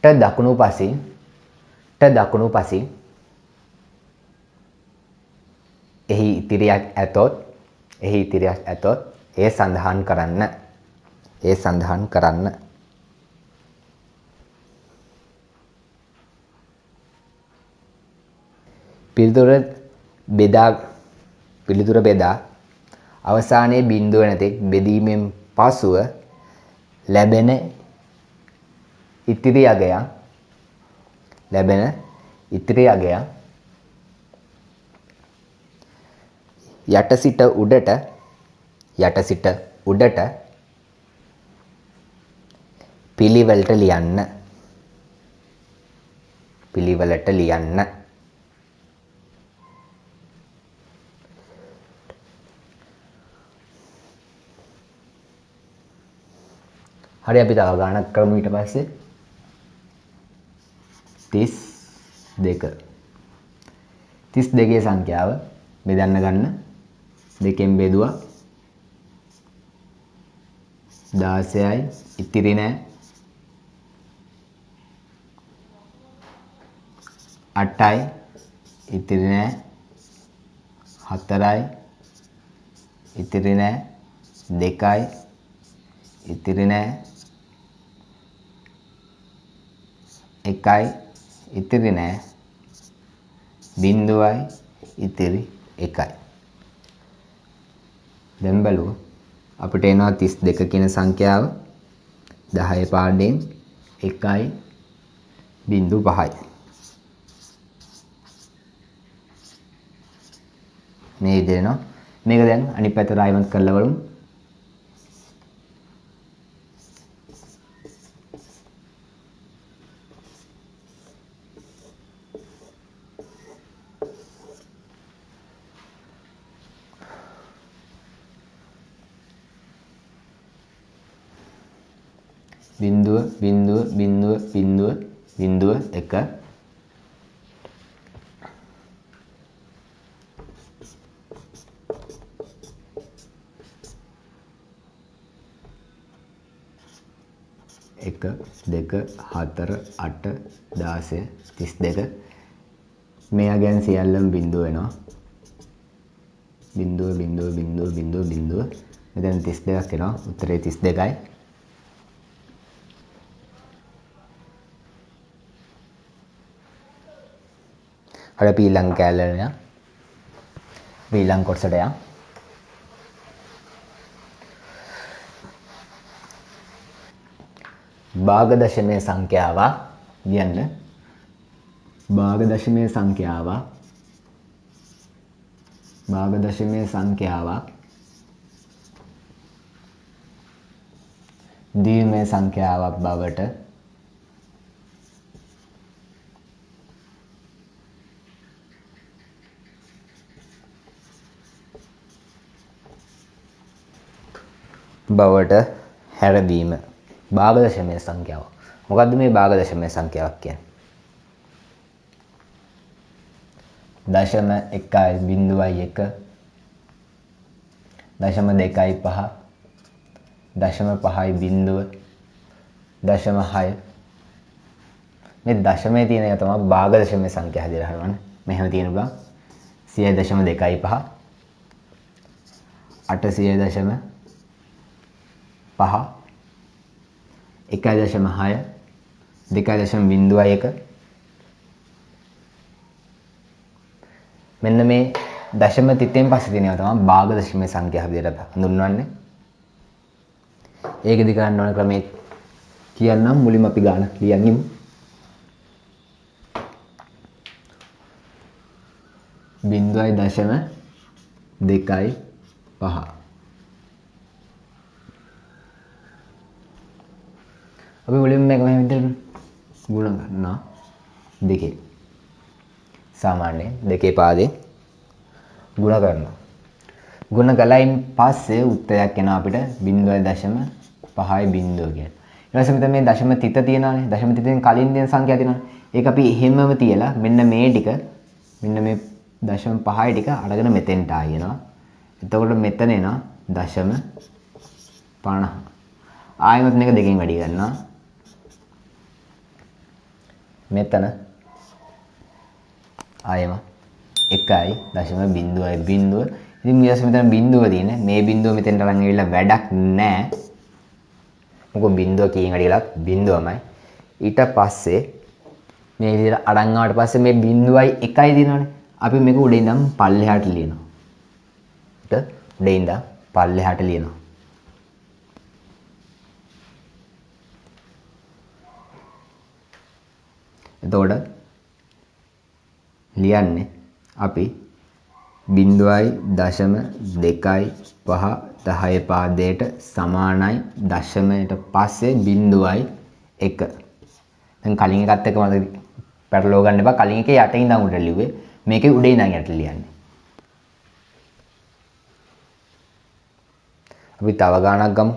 දකුණු පසින් එහි ඉතිරියක් ඇතොත් එය සඳහන් කරන්න. පිළිතුර බෙදා අවසානයේ බිඳුව නැතෙක් බෙදීමෙන් පසුව ලැබෙන ඉතිරි අගයන් යට සිට උඩට පිළිවෙලට ලියන්න. හරි අපි තව ගානක් කරමු ඊට පස්සේ 32 සංඛ්‍යාව බෙදන්න ගන්න. දෙකෙන් බෙදුවා 16යි ඉතිරි නැහැ 8යි ඉතිරි නැහැ 4යි ඉතිරි නැහැ 2යි ඉතිරි නැහැ 1යි ඉතිරි නැහැ 0යි ඉතිරි 1යි. දැන් බලමු අපිට එනවා 32 කියන සංඛ්‍යාව 10 පාඩයෙන් 1.05යි. මේ විදිහට එනවා. මේක දැන් අනිත් පැත්තට ආයෙමත් කරලා බලමු. බිඳුව 1 1 2 4 8 16 32 මෙයා ගැන සියල්ලම බිඳුව වෙනවා. බිඳුව මෙතන 32ක් එනවා. උත්තරේ 32යි. හරි අපි ඊළඟ කැලේට යන්න. ඊළඟ කොටසට යන්න. භාග දශමයේ සංඛ්‍යාව ලියන්න. භාග දශමයේ සංඛ්‍යාව දීර්ඝ සංඛ්‍යාවක් බවට හැරවීම. භාග දශමයේ සංඛ්‍යාව. මොකද්ද මේ භාග දශමයේ සංඛ්‍යාවක් කියන්නේ? දශම 1.01 දශම 2.5 දශම 5.0 දශම 6 මේ දශමයේ තියෙන එක තමයි භාග දශමයේ සංඛ්‍යා හැදිලා හරවන්න. මෙහෙම තියෙන බා 0.25 800.5 1.6 2.01 මෙන්න මේ දශම තිතෙන් පස්සේ තියෙනවා තමයි භාග දශමයේ සංඛ්‍යා විදිහට හඳුන්වන්නේ. ඒකෙදි කරන්න ඕන ක්‍රමයේ කියන්නම් මුලින්ම අපි ගාන ලියන්නිමු. 0.25 අපි මුලින්ම මේක මෙහෙම විදිහට ගුණ කරනවා දෙකේ සාමාන්‍ය දෙකේ පාදේ ගුණ කරනවා. ගුණ කළයින් පස්සේ උත්තරයක් එනවා අපිට 0.5 බිංදුව කියන. ඊට පස්සේ මෙතන මේ දශම තිත තියෙනවානේ. දශම තිතෙන් කලින් දෙන සංඛ්‍යා තියෙනවානේ. ඒක අපි එහෙමම තියලා මෙන්න මේ ටික මෙන්න මේ දශම 5යි ටික අරගෙන මෙතෙන්ට ආයෙනවා. එතකොට මෙතන එනවා දශම 50. ආයෙත් මේක දෙකෙන් වැඩි කරනවා. මෙතන ආයෙම 1.0 බිංදුව. ඉතින් ඊයස් මෙතන බිංදුව තියෙන්නේ. මේ බිංදුව මෙතෙන්ට අරන් ඇවිල්ලා වැඩක් නැහැ. මොකද බිංදුව කීයෙන් වැඩි කළත් බිංදුවමයි. ඊට පස්සේ මේ විදිහට අරන් ආවට පස්සේ මේ බිංදුවයි 1යි දිනවනේ. අපි මේක උඩින් ඉඳන් පල්ලෙහාට ලියනවා. උඩින් ඉඳන් පල්ලෙහාට ලියනවා. එතකොට ලියන්නේ අපි 0.25 10 පාදයට සමානයි දශමයට පස්සේ 0.1. දැන් කලින් එකත් එක්ක මම පැටලව ගන්න එපා. කලින් එකේ යට ඉඳන් උඩට ලිව්වේ. මේකේ උඩ ඉඳන් යට ලියන්නේ. අපි තව ගානක් ගමු.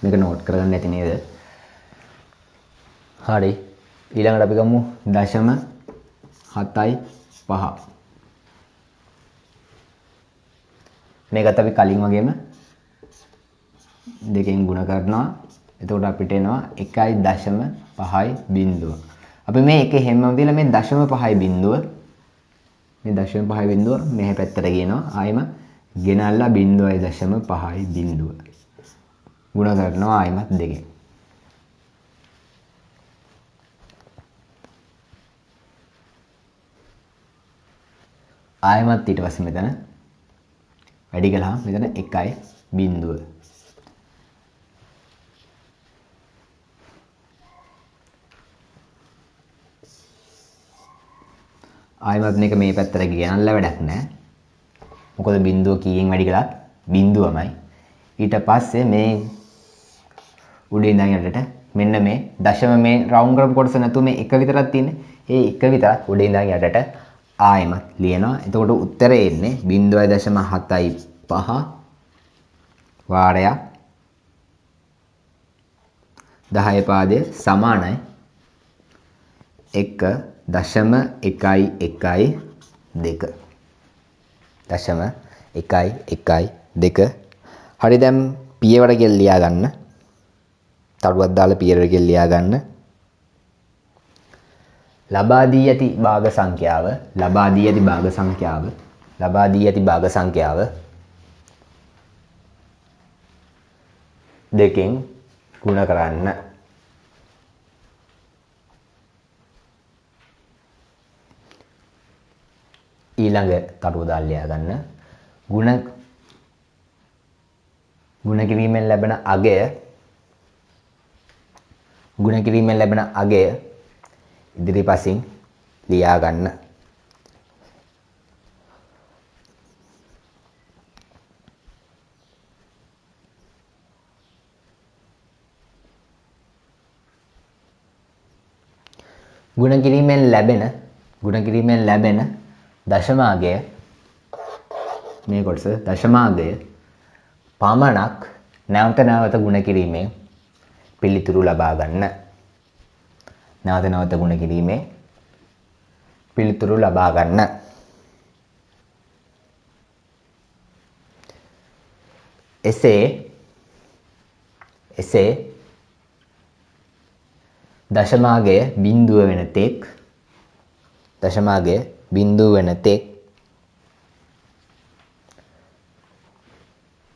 මේක නෝට් කරගන්න නැති නේද? හරි. ඊළඟට අපි ගමු 0.75. මේකත් අපි කලින් වගේම දෙකෙන් ගුණ කරනවා. එතකොට අපිට එනවා 1.5 බිංදුව. අපි මේ එකේ හැමම දීලා මේ 0.5 බිංදුව මේ 0.5 බිංදුව මෙහි පැත්තට ගේනවා. ආයෙම ගෙනල්ලා 0.5 බිංදුව. ගුණ කරනවා ආයෙමත් දෙකෙන්. ආයෙමත් ඊට පස්සේ මෙතන වැඩි කළාම මෙතන 1 බිංදුව. ආයෙමත් මේක මේ පැත්තට ගෙනල්ලා වැඩක් නැහැ. මොකද බිංදුව කීයෙන් වැඩි කළත් බිංදුවමයි. ඊට පස්සේ මේ උඩින් ඉඳන් යටට මෙන්න මේ දශම මේ රවුන්ඩ් කරපු කොටස නැතුව මේ එක විතරක් තියෙන්නේ. ඒ එක විතරක් උඩින් ඉඳන් යටට ආයෙමත් ලියනවා. එතකොට උත්තරේ එන්නේ 0.75 වාරයක් 10 පාදයේ සමානයි 1.112 1.112. හරි දැන් පියවර කියලා ලියා ගන්න. තරුවක් දාලා පියවර කියලා ලියා ගන්න. ලබා දී ඇති භාග සංඛ්‍යාව දෙකෙන් ගුණ කරන්න. ඊළඟ තරුව දාලා ලියා ගන්න. ගුණ කිරීමෙන් ලැබෙන අගය ඉදිරිපසින් ලියා ගන්න. ගුණ කිරීමෙන් ලැබෙන දශමාගය මේ කොටස දශමාගය පමණක් නැවත නැවත ගුණ කිරීමෙන් පිළිතුරු ලබා ගන්න. එසේ එසේ දශමාගය බිඳුව වෙන තෙක් දශමාගය බිඳුව වෙන තෙක්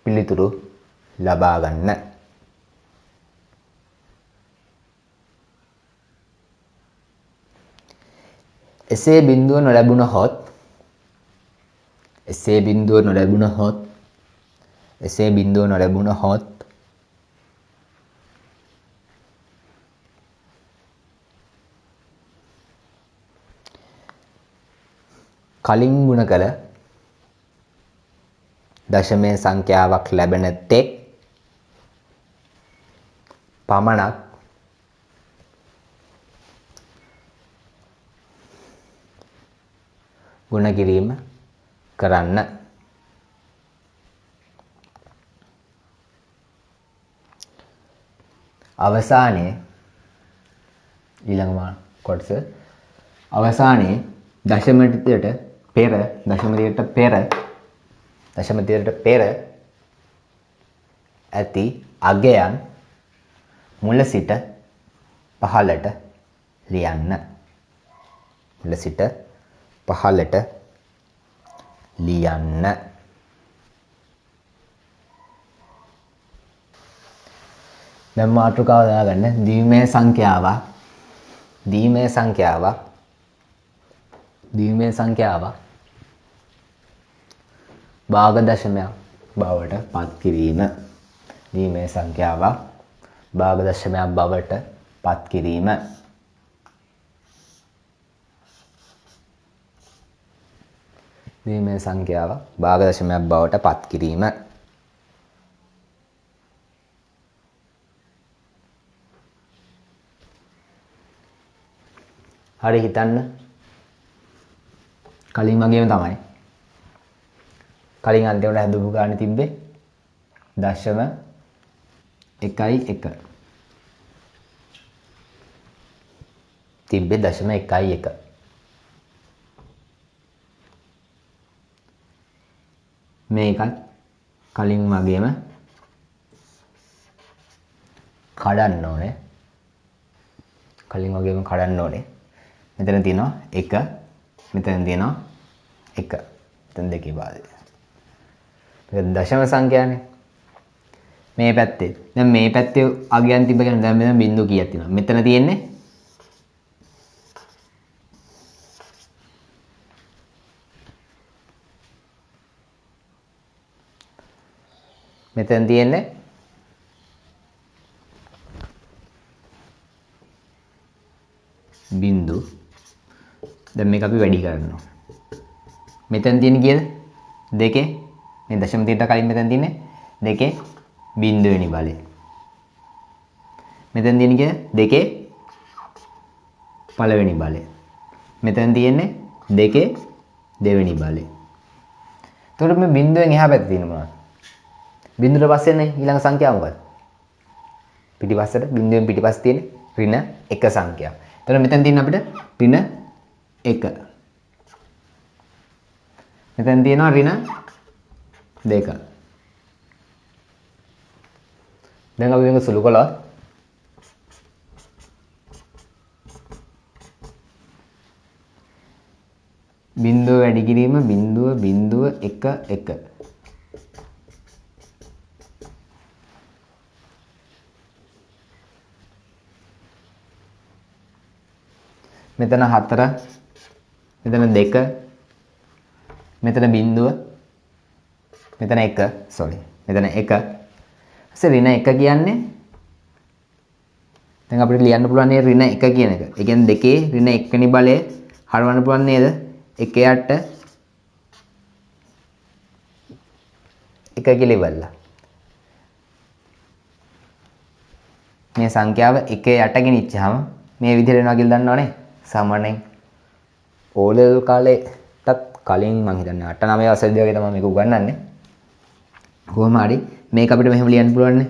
පිළිතුරු ලබා ගන්න. එසේ බිඳුව නොලැබුණහොත් එසේ බිඳුව නොලැබුණහොත් එසේ බිඳුව නොලැබුණහොත් කලින් ගුණ කළ දශමය සංඛ්‍යාවක් ලැබෙන තෙක් පමණක් ගුණ කිරීම කරන්න. අවසානයේ ඊළඟ කොටස අවසානයේ දශමයට පෙර ඇති අගයන් මුල සිට පහළට ලියන්න. මුල සිට පහළට ලියන්න. දැන් මාතෘකාව දාගන්න. ද්විමය සංඛ්‍යාවක් භාග දශමයක් බවට පත් කිරීම. ද්විමය සංඛ්‍යාවක් භාග දශමයක් බවට පත් කිරීම. ද්විමය සංඛ්‍යාවක් භාග දශමයක් බවට පත් කිරීම. හරි හිතන්න. කලින් වගේම තමයි. කලින් අන්තිමට හදපු ගානේ තිබ්බේ 0.11. තිබ්බේ 0.11. මේකත් කලින් වගේම කඩන්න ඕනේ. මෙතන තියෙනවා 1, මෙතන තියෙනවා 1. මෙතන දෙකේ භාගය. මේක දශම සංඛ්‍යානේ. මේ පැත්තේ. දැන් මේ පැත්තේ අගයන් තිබ්බ කියන්නේ දැන් මෙතන බිංදු කීයක් තියෙනවා? මෙතන තියෙන්නේ බිංදු. දැන් මේක අපි වැඩි කරනවා. මෙතන තියෙන කීයද? 2. මේ දශම තියට කලින් මෙතන තියෙන්නේ 2 බිංදු වෙනි බලය. මෙතන තියෙන කීයද? 2 පළවෙනි බලය. මෙතන තියෙන්නේ 2 දෙවෙනි බලය. එතකොට මේ බිංදුවෙන් එහා පැත්තේ තියෙන මොනවද? බිංදුවට පස්සේනේ ඊළඟ සංඛ්‍යාව මොකක්ද? පිටිපස්සට බිංදුවෙන් පිටිපස්ස තියෙන ඍණ 1 සංඛ්‍යාව. එතකොට මෙතන තියෙන අපිට ඍණ 1. මෙතන තියෙනවා ඍණ 2. දැන් අපි මේක සුළු කළා. බිංදුව වැඩි කිරීම බිංදුව 1 1. මෙතන 4, මෙතන 2, මෙතන බිංදුව, මෙතන 1, මෙතන 1. ඍණ 1 කියන්නේ දැන් අපිට ලියන්න පුළුවන් නේ ඍණ 1 කියන එක. ඒ කියන්නේ 2 ඍණ 1 වෙනි බලය හරවන්න පුළුවන් නේද? 1 යට 1 කියලා ඉවරලා. මේ සංඛ්‍යාව 1 යට ගෙනිච්චාම මේ විදිහට එනවා කියලා දන්නවනේ. සාමාන්‍යයෙන් O level කාලේටත් කලින් මම හිතන්නේ 8 9 වසරේදී වගේ තමයි මේක උගන්වන්නේ. කොහොම හරි මේක අපිට මෙහෙම ලියන්න පුළුවන් නේ.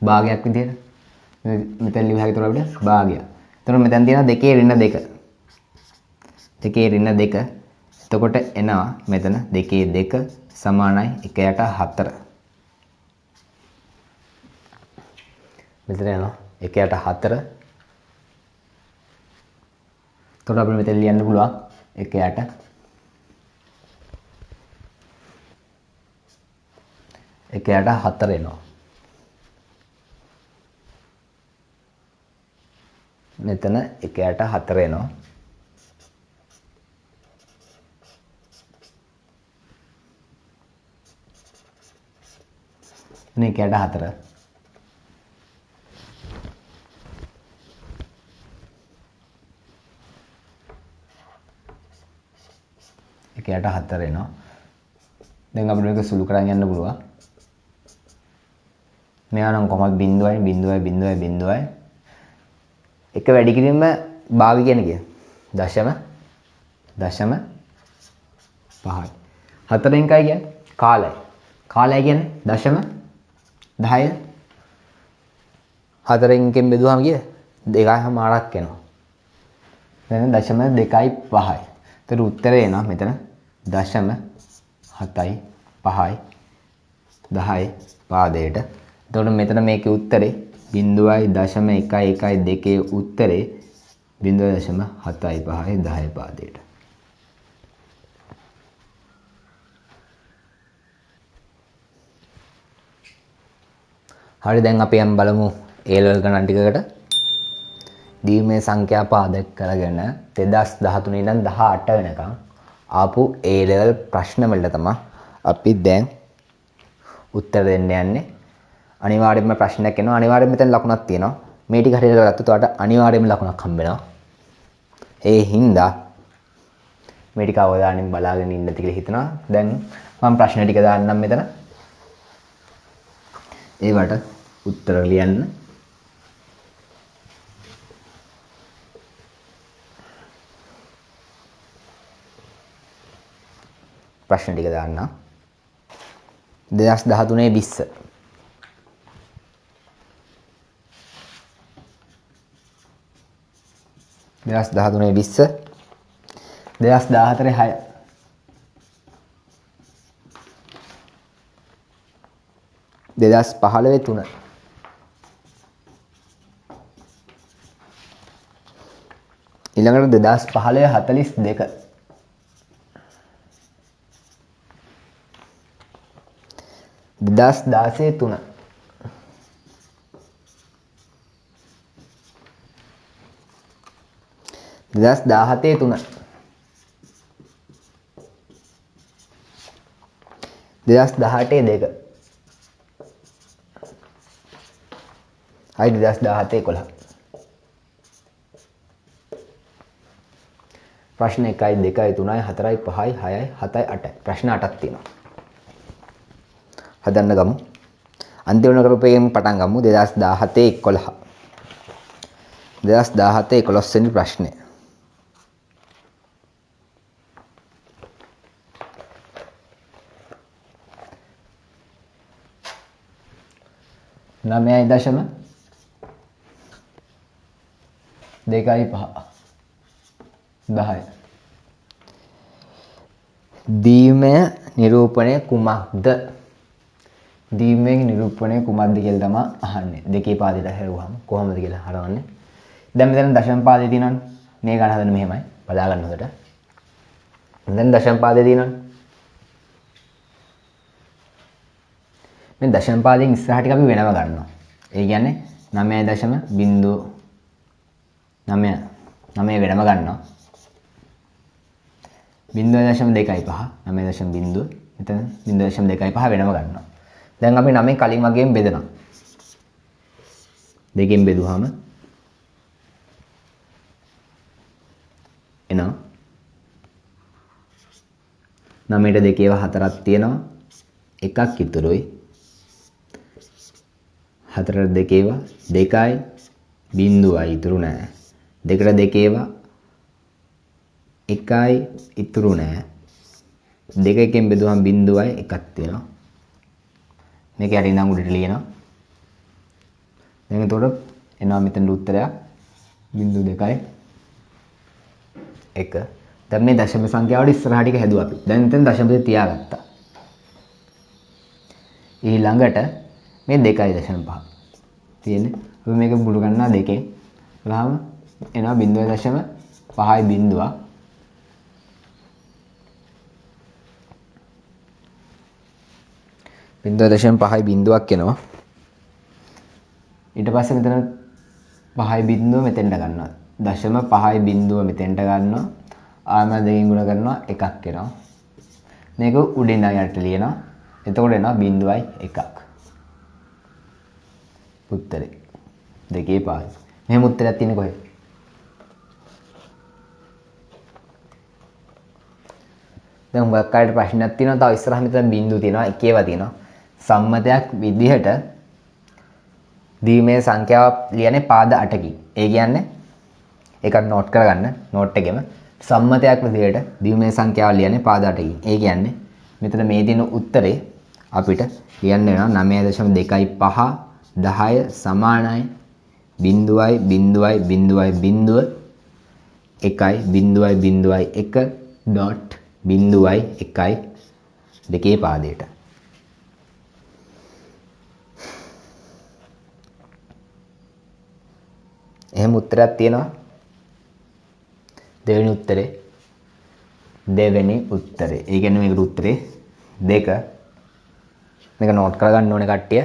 භාගයක් විදියට මෙතන ලියුව හැකිතර අපිට භාගයක්. එතකොට මෙතන තියෙනවා 2 ඍණ 2. 2 ඍණ 2. එතකොට එනවා මෙතන 2 2 සමානයි 1යට 4. මෙතන යනවා 1යට 4. එතකොට අපිට මෙතන ලියන්න පුළුවන් 1යට 4 එනවා. මෙතන 1යට 4 එනවා. මේ 1යට 4. එකයට 4 එනවා. දැන් අපිට මේක සුළු කරන් යන්න පුළුවන්. මෙයා නම් කොහොමද 0.0.0.0 එක වැඩි කිරීම භාවි කියන්නේ කිය. දශම 5යි. 4ෙන් කයි කියන්නේ කාලය. කාලය කියන්නේ දශම 10. 4ෙන් බෙදුවාම කිය 2.5ක් එනවා. දැන් දශම 2.5යි. ඒතර උත්තරේ එනවා මෙතන දශම 7.5යි 10 පාදයට. එතකොට මෙතන මේකේ උත්තරේ 0.112 උත්තරේ 0.75යි 10 පාදයට. හරි දැන් අපි යම් බලමු A level ගණන් ටිකකට. දීමේ සංඛ්‍යා පාදක කරගෙන 2013 ඉඳන් 18 වෙනකම් ආපු A level ප්‍රශ්න වලට තමයි අපි දැන් උත්තර දෙන්න යන්නේ. අනිවාර්යයෙන්ම ප්‍රශ්නයක් එනවා. අනිවාර්යයෙන්ම මෙතන ලකුණක් තියෙනවා. මේ ටික හරියට ගත්තොත් ඔයාලට අනිවාර්යයෙන්ම ලකුණක් හම්බ වෙනවා. ඒ හින්දා මේ ටික අවධානයෙන් බලාගෙන ඉන්න කියලා හිතනවා. දැන් මම ප්‍රශ්න ටික දාන්නම් මෙතන. ඒවට උත්තර ලියන්න. ප්‍රශ්න ටික දාන්න. 2013 20 2013 20 2014 6 2015 3 ඊළඟට 2015 42 2016 3 2017 3 2018 2 හයි 2017 11 ප්‍රශ්න 1යි 2යි 3යි 4යි 5යි 6යි 7යි 8යි ප්‍රශ්න 8ක් තියෙනවා. හදන්න ගමු. අන්තිම කරපේකින් පටන් ගමු. 2017 11 2017 11 වෙනි ප්‍රශ්නය. නමයයි දශම 2.5 10 දීමය නිරූපණය කුමක්ද? දීමේ නිරූපණය කුමක්ද කියලා තමයි අහන්නේ. දෙකේ පාදයට හැරුවාම කොහොමද කියලා හරවන්නේ. දැන් මෙතන දශම පාදේ තියෙනවනේ. මේ ගණන් හදන්න මෙහෙමයි. බලා ගන්න හොඳට. දැන් දශම පාදේ තියෙනවනේ. මේ දශම පාදයෙන් ඉස්සරහ ටික අපි වෙනම ගන්නවා. ඒ කියන්නේ 9.0 9 වෙනම ගන්නවා. 0.25 9.0 මෙතන 0.25 වෙනම ගන්නවා. දැන් අපි 9 කලින් වගේම බෙදනවා. දෙකෙන් බෙදුවාම එනවා 9ට දෙකේව 4ක් තියෙනවා. එකක් ඉතුරුයි. 4ට දෙකේව 2යි බිංදුවයි ඉතුරු නැහැ. 2ට දෙකේව 1යි ඉතුරු නැහැ. 2කින් බෙදුවම බිංදුවයි එකක් තියෙනවා. මේක යට ඉඳන් උඩට ලියනවා. දැන් එතකොට එනවා මෙතන උත්තරයක් 0.2යි 1. දැන් මේ දශම සංඛ්‍යාවට ඉස්සරහට ටික හැදුවා අපි. දැන් එතන දශමපති තියාගත්තා. ඊළඟට මේ 2.5 තියෙන්නේ. අපි මේක මුළු ගන්නවා 2කින්. බලහම එනවා 0.5යි බිඳුවක්. 0.5යි බිඳුවක් එනවා. ඊට පස්සේ මෙතන 5යි බිඳුව මෙතෙන්ට ගන්නවා. 0.5යි බිඳුව මෙතෙන්ට ගන්නවා. ආයම දෙකකින් ගුණ කරනවා එකක් එනවා. මේක උඩින් යට ලියනවා. එතකොට එනවා 0.1ක්. උත්තරේ 2.5. මෙහෙම උත්තරයක් තියෙන්නේ කොහෙද? දැන් උඹක් අයට ප්‍රශ්නයක් තියෙනවා. තව ඉස්සරහ මෙතන බිඳුව තියෙනවා. එකේවා තියෙනවා. සම්මතයක් විදිහට දීමේ සංඛ්‍යාව ලියන්නේ පාද 8කින්. ඒ කියන්නේ ඒකට නෝට් කරගන්න. නෝට් එකෙම සම්මතයක් විදිහට දීමේ සංඛ්‍යාව ලියන්නේ පාද 8කින්. ඒ කියන්නේ මෙතන මේ දින උත්තරේ අපිට ලියන්න වෙනවා 9.25 10 සමානයි 0.0.0.0 එකයි 0.0.1 ඩොට් 0.1යි දෙකේ පාදයට. එහෙම උත්තරයක් තියෙනවා. දෙවෙනි උත්තරේ. ඒ කියන්නේ මේකට උත්තරේ 2. මේක නෝට් කරගන්න ඕනේ කට්ටිය.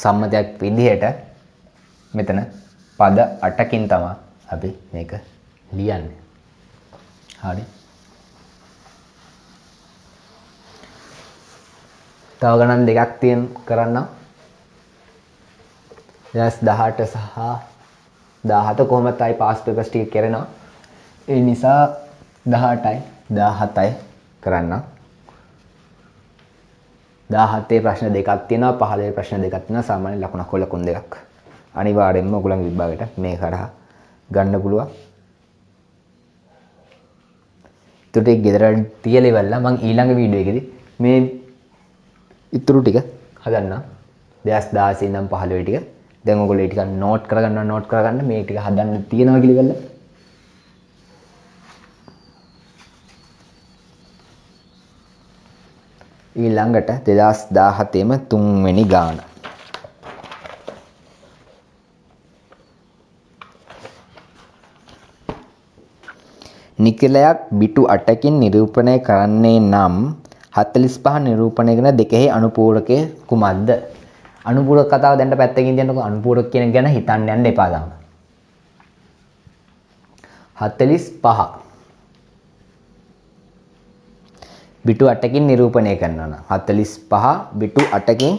සම්මතයක් විදිහට මෙතන පද 8කින් තමයි අපි මේක ලියන්නේ. හරි. තව ගණන් දෙකක් තියෙන කරන්න. 18 සහ 17 කොහොමද ආයි පාස් පේපර්ස් ටික කරනවා. ඒ නිසා 18යි 17යි කරන්න. 17 ප්‍රශ්න දෙකක් තියෙනවා 15 ප්‍රශ්න දෙකක් තියෙනවා සාමාන්‍ය ලකුණක් හොල ලකුණු දෙකක්. අනිවාර්යෙන්ම ඔයගොල්ලන්ගේ විභාගයට මේ කරා ගන්න පුළුවන්. ඊට ගෙදර තියලා ඉවරලා මම ඊළඟ වීඩියෝ එකේදී මේ ඉතුරු ටික හදන්න. 2016 ඉඳන් 15 ටික. දැන් ඔයගොල්ලෝ ඒ ටික නෝට් කරගන්න මේ ටික හදන්න තියෙනවා කියලා ඉවරලා. ඊළඟට 2017ම 3 වෙනි ගාන. නිකලයක් බිටු 8කින් නිරූපණය කරන්නේ නම් 45 නිරූපණය කරන දෙකෙහි අනුපූරකය කුමක්ද? අනුපූරක කතාව දැන් පැත්තකින් තියන්නකො. අනුපූරක කියන ගැන හිතන්න යන්න එපා තාම. 45 බිටු 8කින් නිරූපණය කරනවා නම් 45 බිටු 8කින්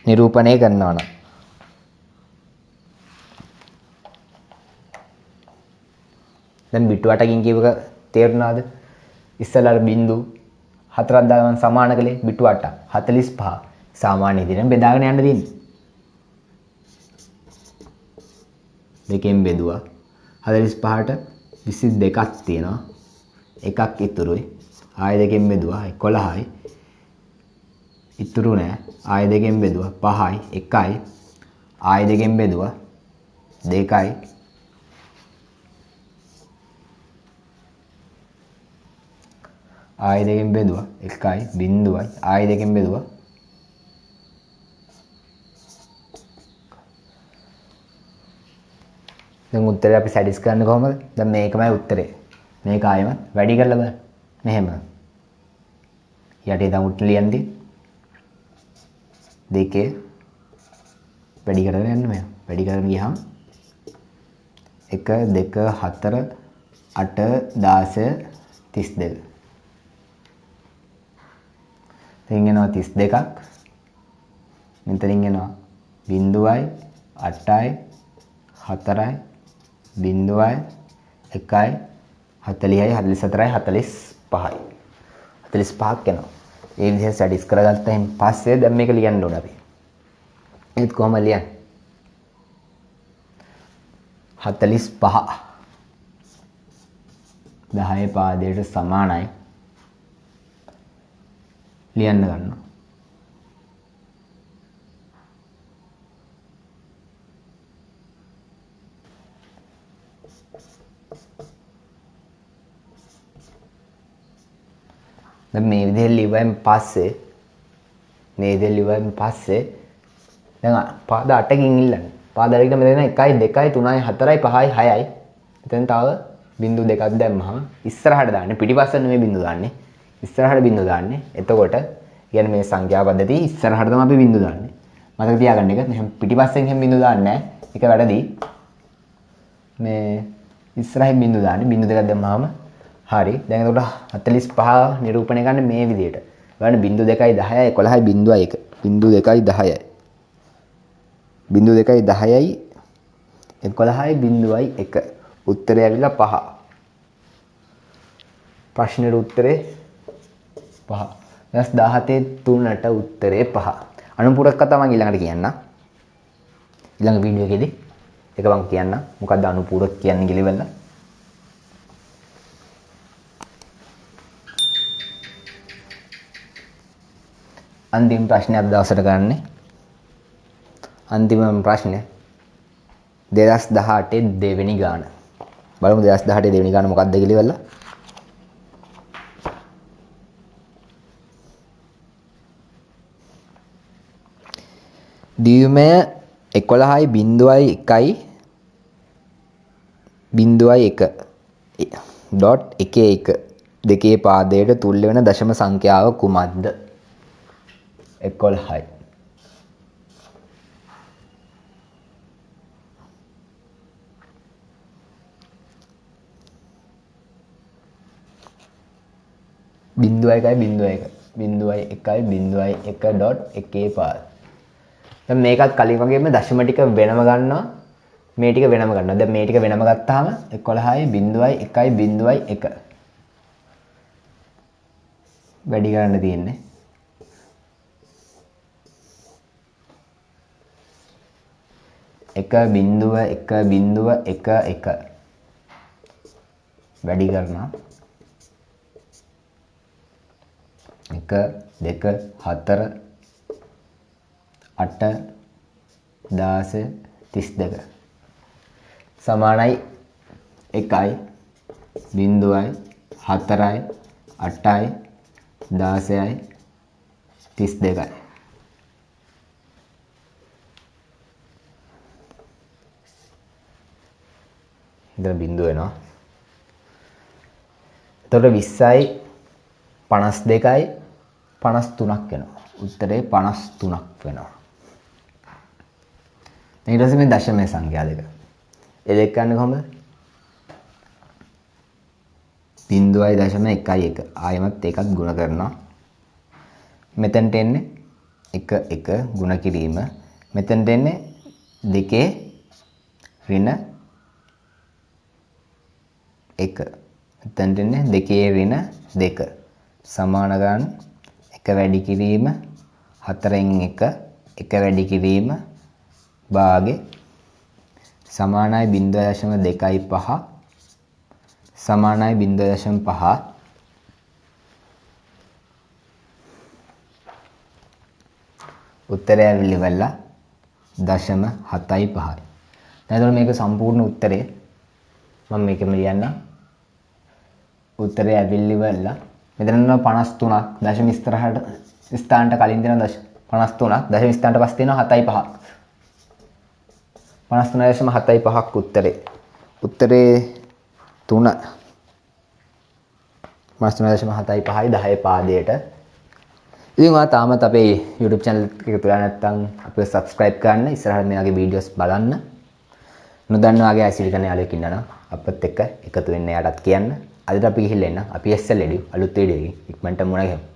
නිරූපණය කරනවා නම් දැන් බිටු 8කින් කියවක තේරුණාද? ඉස්සෙල්ලා බිංදු 4ක් දාගමන් සමාන කලේ බිටු 8 45 සාමාන්‍ය විදිහෙන් බෙදාගෙන යන්න තියෙන්නේ. දෙකෙන් බෙදුවා 45ට 22ක් තියෙනවා. එකක් ඉතුරුයි. ආයෙ දෙකෙන් බෙදුවා 11යි. ඉතුරු නෑ. ආයෙ දෙකෙන් බෙදුවා 5යි 1යි. ආයෙ දෙකෙන් බෙදුවා 2යි. ආයෙ දෙකෙන් බෙදුවා 1යි 0යි. ආයෙ දෙකෙන් බෙදුවා දැන් උත්තරේ අපි සැටිස් කරන්නේ කොහමද? දැන් මේකමයි උත්තරේ. මේක ආයෙම වැඩි කරලා බලන්න. මෙහෙම. යටේ තම උත්තර ලියන්නේ. දෙකේ වැඩි කරගෙන යන්න මෙහෙම. වැඩි කරගෙන ගියහම 1 2 4 8 16 32. දැන් එනවා 32ක්. මෙතනින් එනවා 0යි 8යි 4යි 0යි 1යි 40යි 44යි 45යි 45ක් එනවා. ඒ විදිහට සැටිස් කරගත්තායින් පස්සේ දැන් මේක ලියන්න ඕන අපි. ඒත් කොහොමද ලියන්නේ? 45 10 පාදයට සමානයි ලියන්න ගන්නවා. දැන් මේ විදිහට ලිව්වයින් පස්සේ දැන් පාද 8කින් ඉල්ලන්න. පාද 8කින් මෙතන 1 2 3 4 5 6යි. එතෙන් තව බිංදු දෙකක් දැම්මහම ඉස්සරහට දාන්නේ. පිටිපස්සට නෙමෙයි බිංදු දාන්නේ. ඉස්සරහට බිංදු දාන්නේ. එතකොට කියන්නේ මේ සංඛ්‍යා පද්ධතිය ඉස්සරහට තමයි අපි බිංදු දාන්නේ. මතක තියාගන්න එක. මෙහෙම පිටිපස්සෙන් එහෙම බිංදු දාන්නේ නැහැ. ඒක වැඩදී. මේ ඉස්සරහින් බිංදු දාන්නේ. බිංදු දෙකක් දැම්මහම හරි. දැන් එතකොට 45 නිරූපණය කරන්න මේ විදිහට. බලන්න බිංදු 2යි 10යි 11යි බිංදුවයි 1. බිංදු 2යි 10යි. බිංදු 2යි 10යි 11යි බිංදුවයි 1. උත්තරය ඇවිල්ලා 5. ප්‍රශ්නෙට උත්තරේ 5. දැන් 17 3ට උත්තරේ 5. අනුපූරක කතාව මම ඊළඟට කියන්නම්. ඊළඟ වීඩියෝ එකේදී ඒක මම කියන්නම්. මොකක්ද අනුපූරක කියන්නේ කියලා ඉවරලා. අන්තිම ප්‍රශ්නයක් දවසට ගන්න. අන්තිම ප්‍රශ්නේ 2018 දෙවෙනි ගාන. බලමු 2018 දෙවෙනි ගාන මොකක්ද කියලා ඉවරලා. දියුමය 11යි බිංදුවයි 1යි බිංදුවයි 1 ඩොට් 1 දෙකේ පාදයට තුල්ල වෙන දශම සංඛ්‍යාව කුමක්ද? 11යි. බිංදුවයි 1යි බිංදුවයි 1 බිංදුවයි 1යි බිංදුවයි 1 ඩොට් 1 පාද. දැන් මේකත් කලින් වගේම දශම ටික වෙනම ගන්නවා. මේ ටික වෙනම ගන්නවා. දැන් මේ ටික වෙනම ගත්තාම 11යි බිංදුවයි 1යි බිංදුවයි 1 වැඩි කරන්න තියෙන්නේ. එක බිංදුව 1 බිංදුව 1 1 වැඩි කරනවා. 1 2 4 8 10 32 සමානයි 1යි බිංදුවයි 4යි 8යි 16යි 32යි. ඉතින් බිංදුව වෙනවා. එතකොට 20යි 52යි 53ක් වෙනවා. උත්තරේ 53ක් වෙනවා. ඊට පස්සේ මේ දශමයේ සංඛ්‍යා දෙක. ඒ දෙක ගන්න කොහොමද? බිංදුවයි දශම 1යි 1. ආයෙමත් ඒකත් ගුණ කරනවා. මෙතනට එන්නේ 1 1 ගුණ කිරීම. මෙතනට එන්නේ 2 ඍණ 1. මෙතනට එන්නේ 2 ඍණ 2. සමාන ගන්න 1 වැඩි කිරීම 4න් 1 1 වැඩි කිරීම භාගේ සමානයි 0.25 සමානයි 0.5 උත්තරය ඇවිල්ලා 0.75යි. දැන් එතකොට මේක සම්පූර්ණ උත්තරය මම මේකම ලියන්නම්. උත්තරය ඇවිල්ලා මෙතන 53ක් දශම ඉස්සරහට ස්ථානට කලින් දෙන 53ක් දශම ස්ථානට පස්සේ තියෙනවා 7.5ක් 53.75ක් උත්තරේ. උත්තරේ 3 53.75යි 10 පාදයට. ඉතින් ඔයා තාමත් අපේ YouTube channel එක තුලා නැත්නම් අපිව subscribe කරන්න, ඉස්සරහට මේ වගේ videos බලන්න. නොදන්නා වගේ ඇසිලි කරන යාළුවෙක් ඉන්නා නම් අපත් එක්ක එකතු වෙන්න යාටත් කියන්න. අදට අපි ගිහිල්ලා එන්න. අපි SL එඩියු අලුත් වීඩියෝ එකකින් ඉක්මනට මුණ ගැහෙමු.